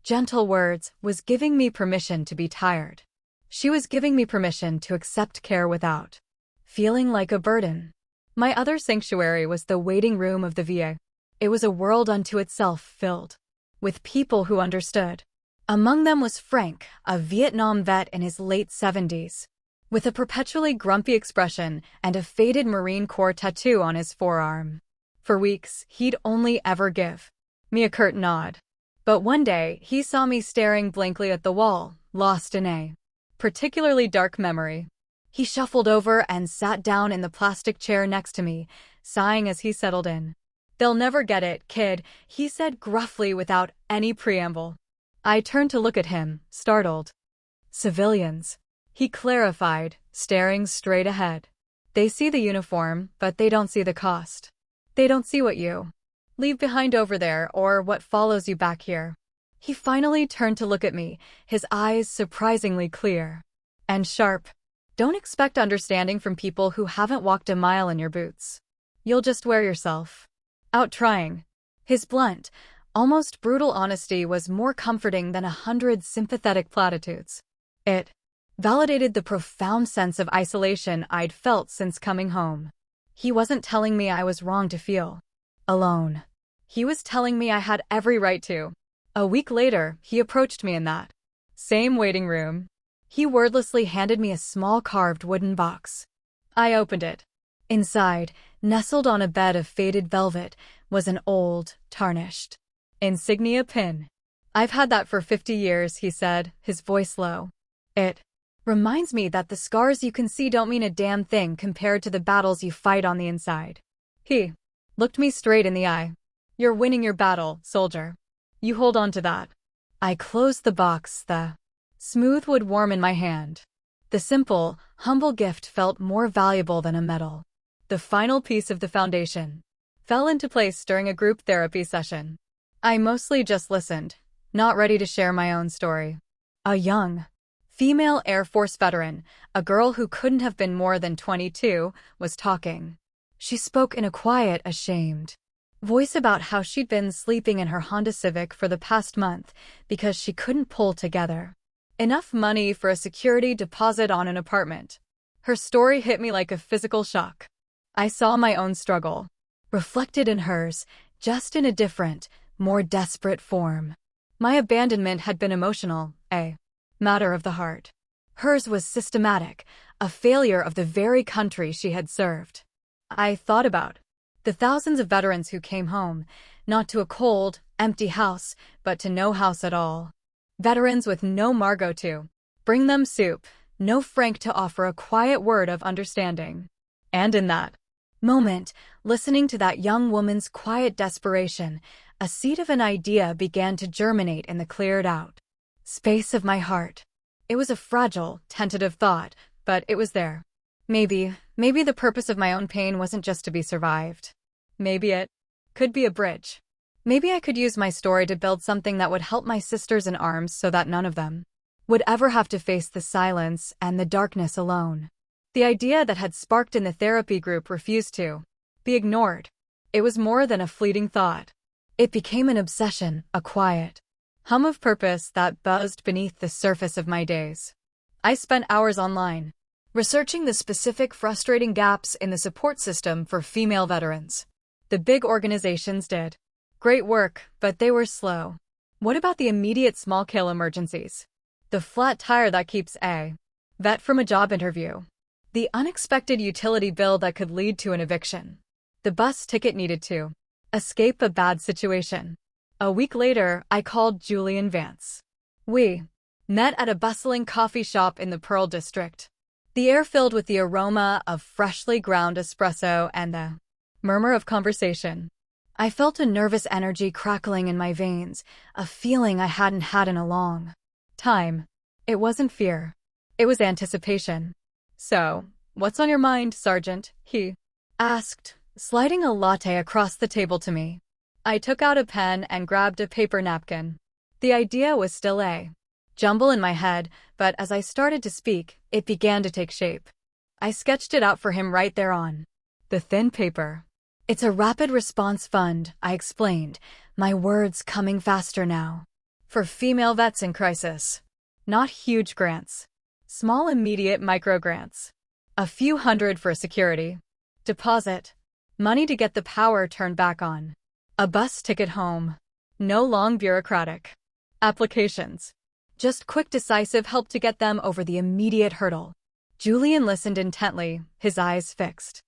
Speaker 1: gentle words, was giving me permission to be tired. She was giving me permission to accept care without feeling like a burden. My other sanctuary was the waiting room of the VA. It was a world unto itself, filled with people who understood. Among them was Frank, a Vietnam vet in his late 70s, with a perpetually grumpy expression and a faded Marine Corps tattoo on his forearm. For weeks, he'd only ever give me a curt nod. But one day, he saw me staring blankly at the wall, lost in a particularly dark memory. He shuffled over and sat down in the plastic chair next to me, sighing as he settled in. "They'll never get it, kid," he said gruffly without any preamble. I turned to look at him, startled. "Civilians," he clarified, staring straight ahead. "They see the uniform, but they don't see the cost. They don't see what you leave behind over there or what follows you back here." He finally turned to look at me, his eyes surprisingly clear and sharp. "Don't expect understanding from people who haven't walked a mile in your boots. You'll just wear yourself out trying." His blunt, almost brutal honesty was more comforting than 100 sympathetic platitudes. It validated the profound sense of isolation I'd felt since coming home. He wasn't telling me I was wrong to feel alone. He was telling me I had every right to. A week later, he approached me in that same waiting room. He wordlessly handed me a small carved wooden box. I opened it. Inside, nestled on a bed of faded velvet, was an old, tarnished insignia pin. "I've had that for 50 years, he said, his voice low. "It reminds me that the scars you can see don't mean a damn thing compared to the battles you fight on the inside." He looked me straight in the eye. "You're winning your battle, soldier. You hold on to that." I closed the box, the smooth wood warm in my hand. The simple, humble gift felt more valuable than a medal. The final piece of the foundation fell into place during a group therapy session. I mostly just listened, not ready to share my own story. A young female Air Force veteran, a girl who couldn't have been more than 22, was talking. She spoke in a quiet, ashamed voice about how she'd been sleeping in her Honda Civic for the past month because she couldn't pull together enough money for a security deposit on an apartment. Her story hit me like a physical shock. I saw my own struggle reflected in hers, just in a different, more desperate form. My abandonment had been emotional, a matter of the heart. Hers was systematic, a failure of the very country she had served. I thought about the thousands of veterans who came home, not to a cold, empty house, but to no house at all. Veterans with no Margot to bring them soup, no Frank to offer a quiet word of understanding. And in that moment, listening to that young woman's quiet desperation, a seed of an idea began to germinate in the cleared-out space of my heart. It was a fragile, tentative thought, but it was there. Maybe the purpose of my own pain wasn't just to be survived. Maybe it could be a bridge. Maybe I could use my story to build something that would help my sisters in arms so that none of them would ever have to face the silence and the darkness alone. The idea that had sparked in the therapy group refused to be ignored. It was more than a fleeting thought. It became an obsession, a quiet hum of purpose that buzzed beneath the surface of my days. I spent hours online, researching the specific frustrating gaps in the support system for female veterans. The big organizations did great work, but they were slow. What about the immediate small-scale emergencies? The flat tire that keeps a vet from a job interview. The unexpected utility bill that could lead to an eviction. The bus ticket needed to escape a bad situation. A week later, I called Julian Vance. We met at a bustling coffee shop in the Pearl District. The air filled with the aroma of freshly ground espresso and the murmur of conversation. I felt a nervous energy crackling in my veins, a feeling I hadn't had in a long time. It wasn't fear. It was anticipation. "So, what's on your mind, Sergeant?" he asked, sliding a latte across the table to me. I took out a pen and grabbed a paper napkin. The idea was still a jumble in my head, but as I started to speak, it began to take shape. I sketched it out for him right there on the thin paper. "It's a rapid response fund," I explained, my words coming faster now. "For female vets in crisis. Not huge grants. Small immediate micro-grants. A few hundred for a security deposit. Money to get the power turned back on. A bus ticket home. No long bureaucratic applications. Just quick, decisive help to get them over the immediate hurdle. Julian listened intently, his eyes fixed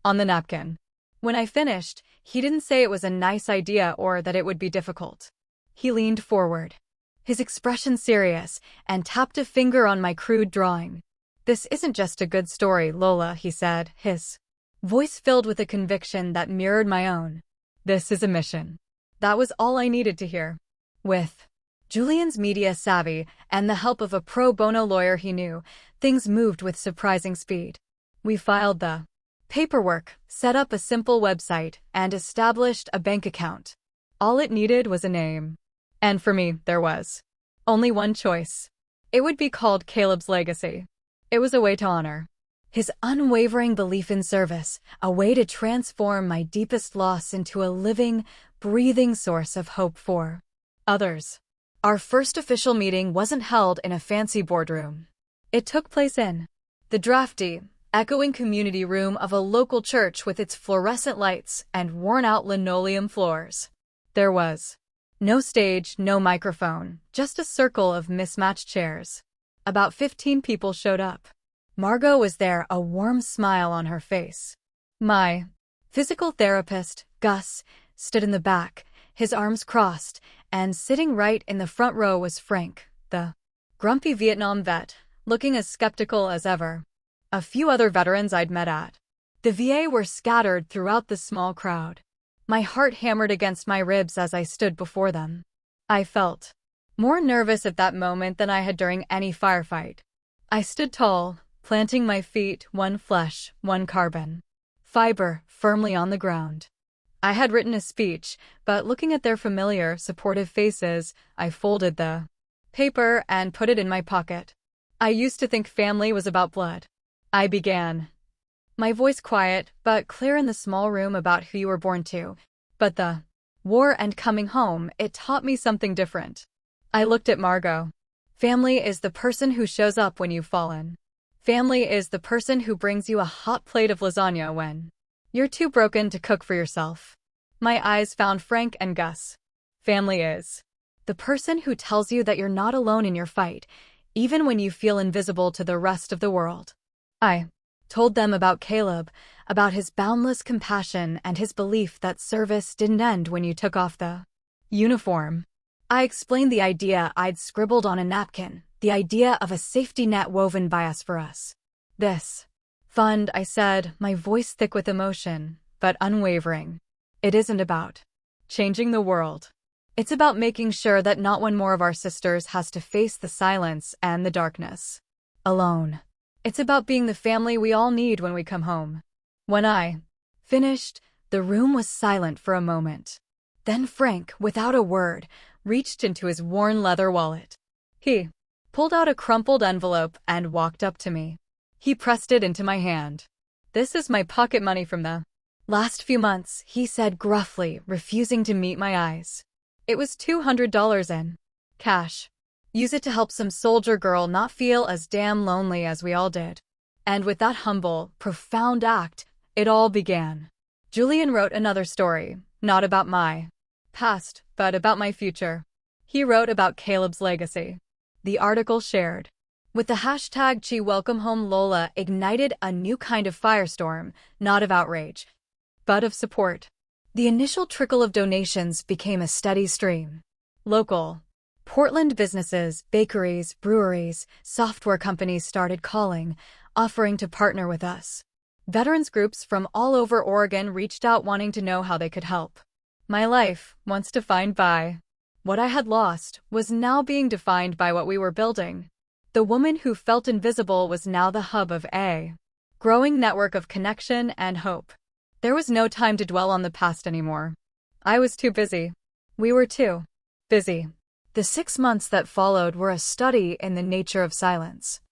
Speaker 1: on the napkin. When I finished, he didn't say it was a nice idea or that it would be difficult. He leaned forward, his expression serious, and tapped a finger on my crude drawing. "This isn't just a good story, Lola," he said, his voice filled with a conviction that mirrored my own. "This is a mission." That was all I needed to hear. With Julian's media savvy and the help of a pro bono lawyer he knew, things moved with surprising speed. We filed the paperwork, set up a simple website, and established a bank account. All it needed was a name. And for me, there was only one choice. It would be called Caleb's Legacy. It was a way to honor his unwavering belief in service, a way to transform my deepest loss into a living, breathing source of hope for others. Our first official meeting wasn't held in a fancy boardroom. It took place in the drafty, echoing community room of a local church with its fluorescent lights and worn-out linoleum floors. There was no stage, no microphone, just a circle of mismatched chairs. About 15 people showed up. Margot was there, a warm smile on her face. My physical therapist, Gus, stood in the back, his arms crossed, and sitting right in the front row was Frank, the grumpy Vietnam vet, looking as skeptical as ever. A few other veterans I'd met at the VA were scattered throughout the small crowd. My heart hammered against my ribs as I stood before them. I felt more nervous at that moment than I had during any firefight. I stood tall, planting my feet, one flesh, one carbon fiber, firmly on the ground. I had written a speech, but looking at their familiar, supportive faces, I folded the paper and put it in my pocket. I used to think family was about blood. I began, my voice quiet but clear in the small room, about who you were born to. But the war and coming home, it taught me something different. I looked at Margot. Family is the person who shows up when you've fallen. Family is the person who brings you a hot plate of lasagna when you're too broken to cook for yourself. My eyes found Frank and Gus. Family is the person who tells you that you're not alone in your fight, even when you feel invisible to the rest of the world. I told them about Caleb, about his boundless compassion and his belief that service didn't end when you took off the uniform. I explained the idea I'd scribbled on a napkin, the idea of a safety net woven by us for us. This fund, I said, my voice thick with emotion, but unwavering. It isn't about changing the world. It's about making sure that not one more of our sisters has to face the silence and the darkness alone. It's about being the family we all need when we come home. When I finished, the room was silent for a moment. Then Frank, without a word, reached into his worn leather wallet. He pulled out a crumpled envelope and walked up to me. He pressed it into my hand. "This is my pocket money from the last few months," he said gruffly, refusing to meet my eyes. It was $200 in cash. Use it to help some soldier girl not feel as damn lonely as we all did. And with that humble, profound act, it all began. Julian wrote another story, not about my past, but about my future. He wrote about Caleb's legacy. The article shared with the hashtag #CheWelcomeHomeLola ignited a new kind of firestorm, not of outrage, but of support. The initial trickle of donations became a steady stream. Local Portland businesses, bakeries, breweries, software companies started calling, offering to partner with us. Veterans groups from all over Oregon reached out wanting to know how they could help. My life, once defined by what I had lost, was now being defined by what we were building. The woman who felt invisible was now the hub of a growing network of connection and hope. There was no time to dwell on the past anymore. I was too busy. We were too busy. The 6 months that followed were a study in the nature of silence.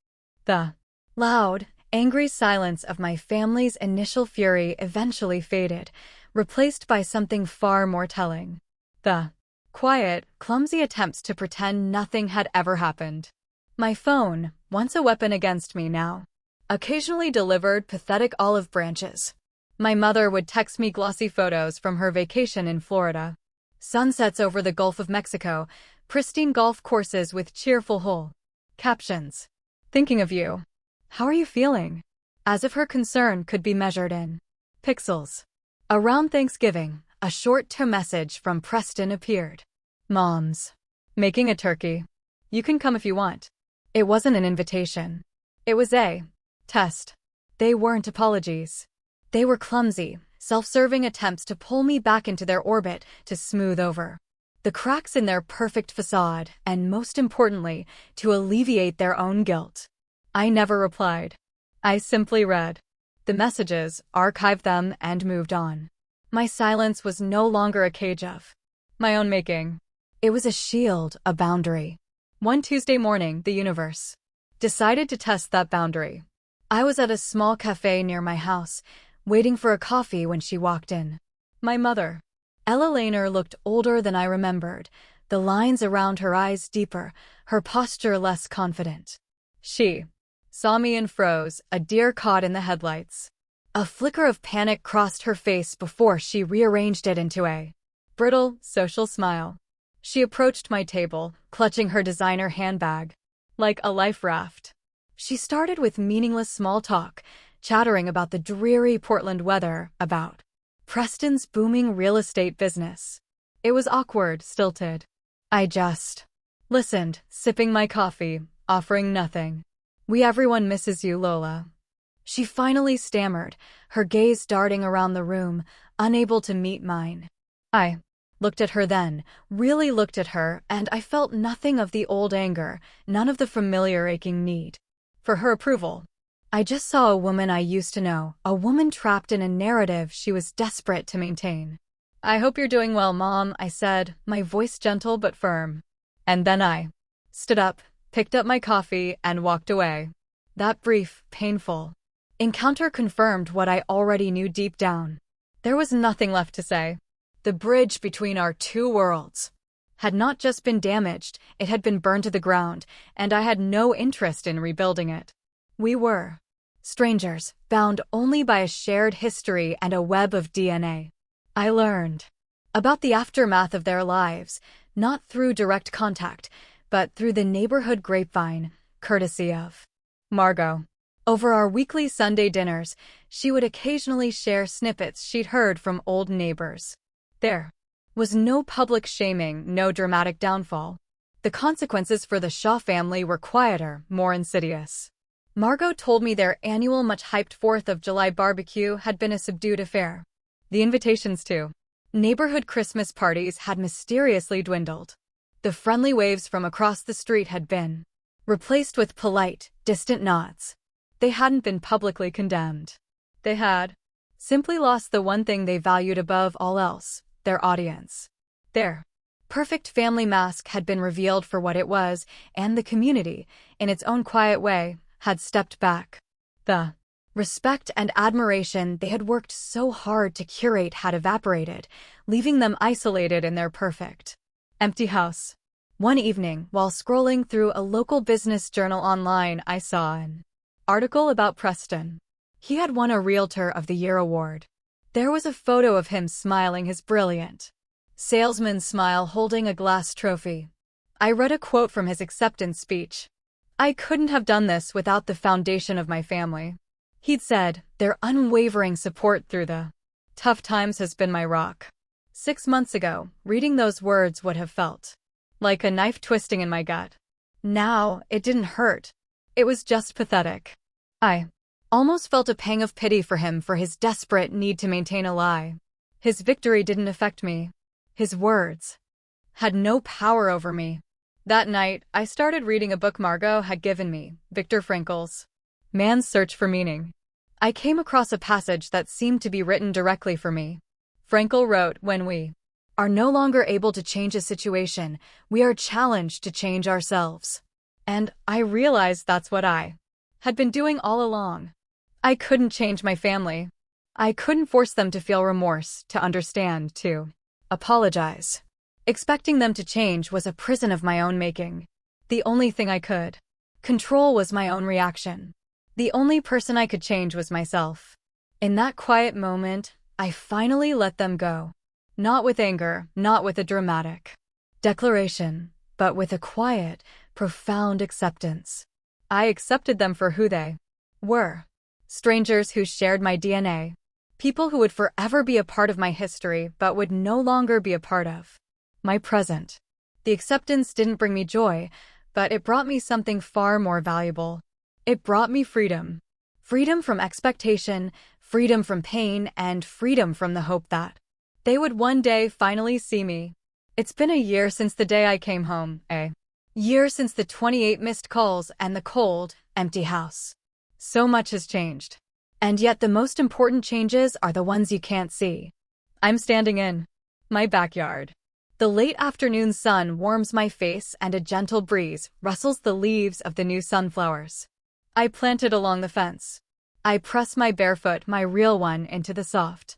Speaker 1: The loud, angry silence of my family's initial fury eventually faded, replaced by something far more telling. The quiet, clumsy attempts to pretend nothing had ever happened. My phone, once a weapon against me now, occasionally delivered pathetic olive branches. My mother would text me glossy photos from her vacation in Florida. Sunsets over the Gulf of Mexico, pristine golf courses with cheerful hole captions. Thinking of you. How are you feeling? As if her concern could be measured in pixels. Around Thanksgiving, a short-term message from Preston appeared. Mom's making a turkey. You can come if you want. It wasn't an invitation. It was a test. They weren't apologies. They were clumsy, self-serving attempts to pull me back into their orbit, to smooth over the cracks in their perfect facade, and most importantly, to alleviate their own guilt. I never replied. I simply read the messages, archived them, and moved on. My silence was no longer a cage of my own making. It was a shield, a boundary. One Tuesday morning, the universe decided to test that boundary. I was at a small cafe near my house, waiting for a coffee when she walked in. My mother. Ella Laner looked older than I remembered, the lines around her eyes deeper, her posture less confident. She saw me and froze, a deer caught in the headlights. A flicker of panic crossed her face before she rearranged it into a brittle, social smile. She approached my table, clutching her designer handbag like a life raft. She started with meaningless small talk, chattering about the dreary Portland weather, about Preston's booming real estate business. It was awkward, stilted. I just listened, sipping my coffee, offering nothing. Everyone misses you, Lola. She finally stammered, her gaze darting around the room, unable to meet mine. I looked at her then, really looked at her, and I felt nothing of the old anger, none of the familiar aching need for her approval. I just saw a woman I used to know, a woman trapped in a narrative she was desperate to maintain. I hope you're doing well, Mom, I said, my voice gentle but firm. And then I stood up, picked up my coffee, and walked away. That brief, painful encounter confirmed what I already knew deep down. There was nothing left to say. The bridge between our two worlds had not just been damaged, it had been burned to the ground, and I had no interest in rebuilding it. We were strangers, bound only by a shared history and a web of DNA. I learned about the aftermath of their lives, not through direct contact, but through the neighborhood grapevine, courtesy of Margot. Over our weekly Sunday dinners, she would occasionally share snippets she'd heard from old neighbors. There was no public shaming, no dramatic downfall. The consequences for the Shaw family were quieter, more insidious. Margot told me their annual much-hyped 4th of July barbecue had been a subdued affair. The invitations to neighborhood Christmas parties had mysteriously dwindled. The friendly waves from across the street had been replaced with polite, distant nods. They hadn't been publicly condemned. They had simply lost the one thing they valued above all else, their audience. Their perfect family mask had been revealed for what it was, and the community, in its own quiet way, had stepped back. The respect and admiration they had worked so hard to curate had evaporated, leaving them isolated in their perfect, empty house. One evening, while scrolling through a local business journal online, I saw an article about Preston. He had won a Realtor of the Year award. There was a photo of him smiling his brilliant salesman's smile holding a glass trophy. I read a quote from his acceptance speech. I couldn't have done this without the foundation of my family. He'd said, their unwavering support through the tough times has been my rock. 6 months ago, reading those words would have felt like a knife twisting in my gut. Now, it didn't hurt. It was just pathetic. I almost felt a pang of pity for him for his desperate need to maintain a lie. His victory didn't affect me. His words had no power over me. That night, I started reading a book Margot had given me, Viktor Frankl's Man's Search for Meaning. I came across a passage that seemed to be written directly for me. Frankl wrote, when we are no longer able to change a situation, we are challenged to change ourselves. And I realized that's what I had been doing all along. I couldn't change my family. I couldn't force them to feel remorse, to understand, to apologize. Expecting them to change was a prison of my own making. The only thing I could control was my own reaction. The only person I could change was myself. In that quiet moment, I finally let them go. Not with anger, not with a dramatic declaration, but with a quiet, profound acceptance. I accepted them for who they were. Strangers who shared my DNA. People who would forever be a part of my history but would no longer be a part of my present. The acceptance didn't bring me joy, but it brought me something far more valuable. It brought me freedom. Freedom from expectation, freedom from pain, and freedom from the hope that they would one day finally see me. It's been a year since the day I came home, a year since the 28 missed calls and the cold, empty house. So much has changed. And yet the most important changes are the ones you can't see. I'm standing in my backyard. The late afternoon sun warms my face and a gentle breeze rustles the leaves of the new sunflowers I planted along the fence. I press my barefoot, my real one, into the soft,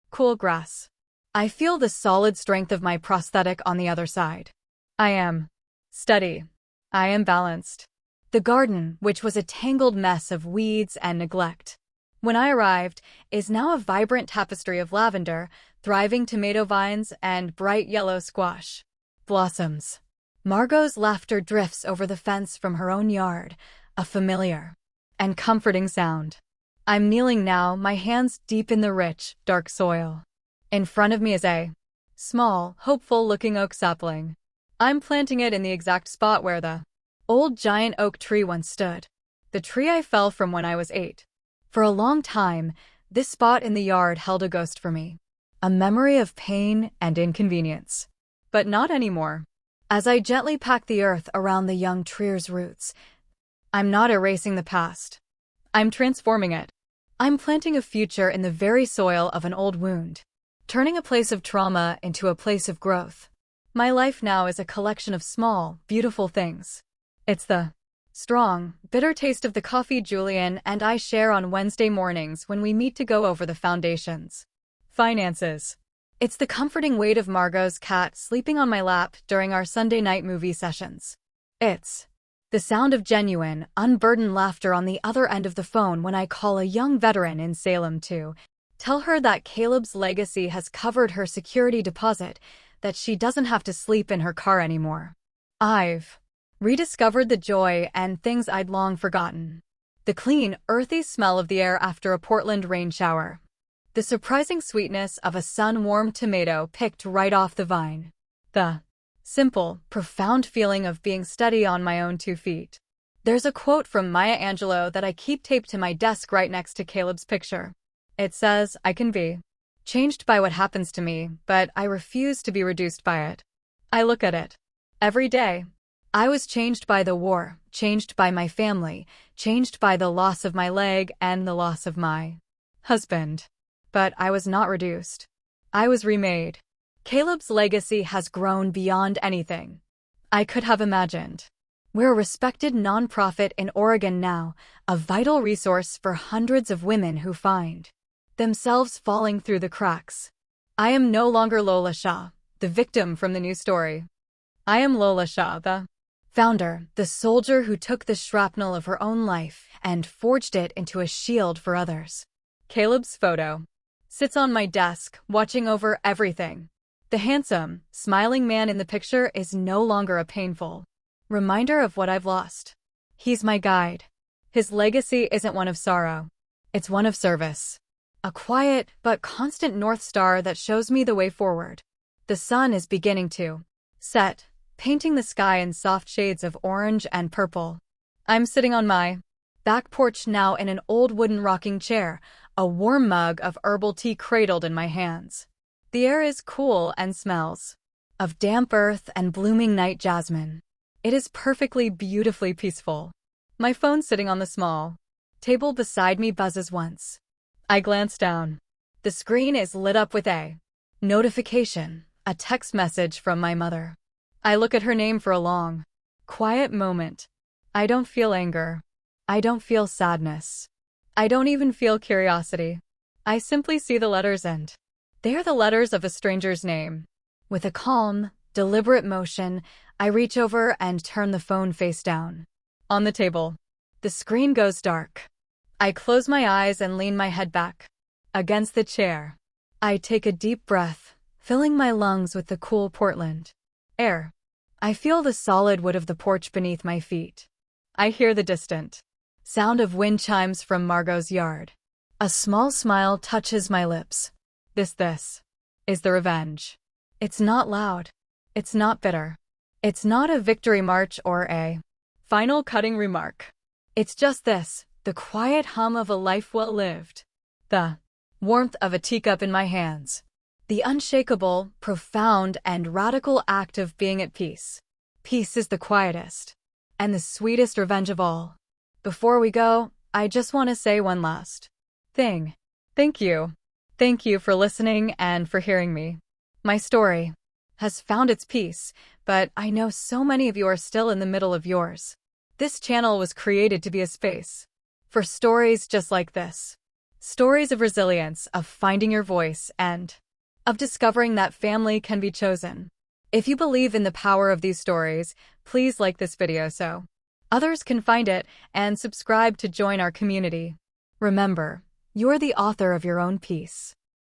Speaker 1: cool grass. I feel the solid strength of my prosthetic on the other side. I am steady. I am balanced. The garden, which was a tangled mess of weeds and neglect, when I arrived, is now a vibrant tapestry of lavender, thriving tomato vines, and bright yellow squash blossoms. Margot's laughter drifts over the fence from her own yard, a familiar and comforting sound. I'm kneeling now, my hands deep in the rich, dark soil. In front of me is a small, hopeful-looking oak sapling. I'm planting it in the exact spot where the old giant oak tree once stood. The tree I fell from when I was 8. For a long time, this spot in the yard held a ghost for me. A memory of pain and inconvenience. But not anymore. As I gently pack the earth around the young tree's roots, I'm not erasing the past. I'm transforming it. I'm planting a future in the very soil of an old wound, turning a place of trauma into a place of growth. My life now is a collection of small, beautiful things. It's the strong, bitter taste of the coffee Julian and I share on Wednesday mornings when we meet to go over the foundations. Finances. It's the comforting weight of Margot's cat sleeping on my lap during our Sunday night movie sessions. It's the sound of genuine, unburdened laughter on the other end of the phone when I call a young veteran in Salem to tell her that Caleb's legacy has covered her security deposit, that she doesn't have to sleep in her car anymore. I've rediscovered the joy and things I'd long forgotten. The clean, earthy smell of the air after a Portland rain shower. The surprising sweetness of a sun-warmed tomato picked right off the vine. The simple, profound feeling of being steady on my own 2 feet. There's a quote from Maya Angelou that I keep taped to my desk right next to Caleb's picture. It says, "I can be changed by what happens to me, but I refuse to be reduced by it." I look at it every day. I was changed by the war, changed by my family, changed by the loss of my leg and the loss of my husband. But I was not reduced. I was remade. Caleb's legacy has grown beyond anything I could have imagined. We're a respected nonprofit in Oregon now, a vital resource for hundreds of women who find themselves falling through the cracks. I am no longer Lola Shah, the victim from the news story. I am Lola Shah, the founder, the soldier who took the shrapnel of her own life and forged it into a shield for others. Caleb's photo sits on my desk, watching over everything. The handsome, smiling man in the picture is no longer a painful reminder of what I've lost. He's my guide. His legacy isn't one of sorrow. It's one of service. A quiet but constant North Star that shows me the way forward. The sun is beginning to set, painting the sky in soft shades of orange and purple. I'm sitting on my back porch now in an old wooden rocking chair, a warm mug of herbal tea cradled in my hands. The air is cool and smells of damp earth and blooming night jasmine. It is perfectly, beautifully peaceful. My phone sitting on the small table beside me buzzes once. I glance down. The screen is lit up with a notification, a text message from my mother. I look at her name for a long, quiet moment. I don't feel anger. I don't feel sadness. I don't even feel curiosity. I simply see the letters and they are the letters of a stranger's name. With a calm, deliberate motion, I reach over and turn the phone face down. On the table, the screen goes dark. I close my eyes and lean my head back against the chair. I take a deep breath, filling my lungs with the cool Portland air. I feel the solid wood of the porch beneath my feet. I hear the distant sound of wind chimes from Margot's yard. A small smile touches my lips. This is the revenge. It's not loud. It's not bitter. It's not a victory march or a final cutting remark. It's just this, the quiet hum of a life well lived. The warmth of a teacup in my hands. The unshakable, profound, and radical act of being at peace. Peace is the quietest and the sweetest revenge of all. Before we go, I just want to say one last thing. Thank you. Thank you for listening and for hearing me. My story has found its peace, but I know so many of you are still in the middle of yours. This channel was created to be a space for stories just like this. Stories of resilience, of finding your voice, and of discovering that family can be chosen. If you believe in the power of these stories, please like this video so others can find it and subscribe to join our community. Remember, you're the author of your own peace.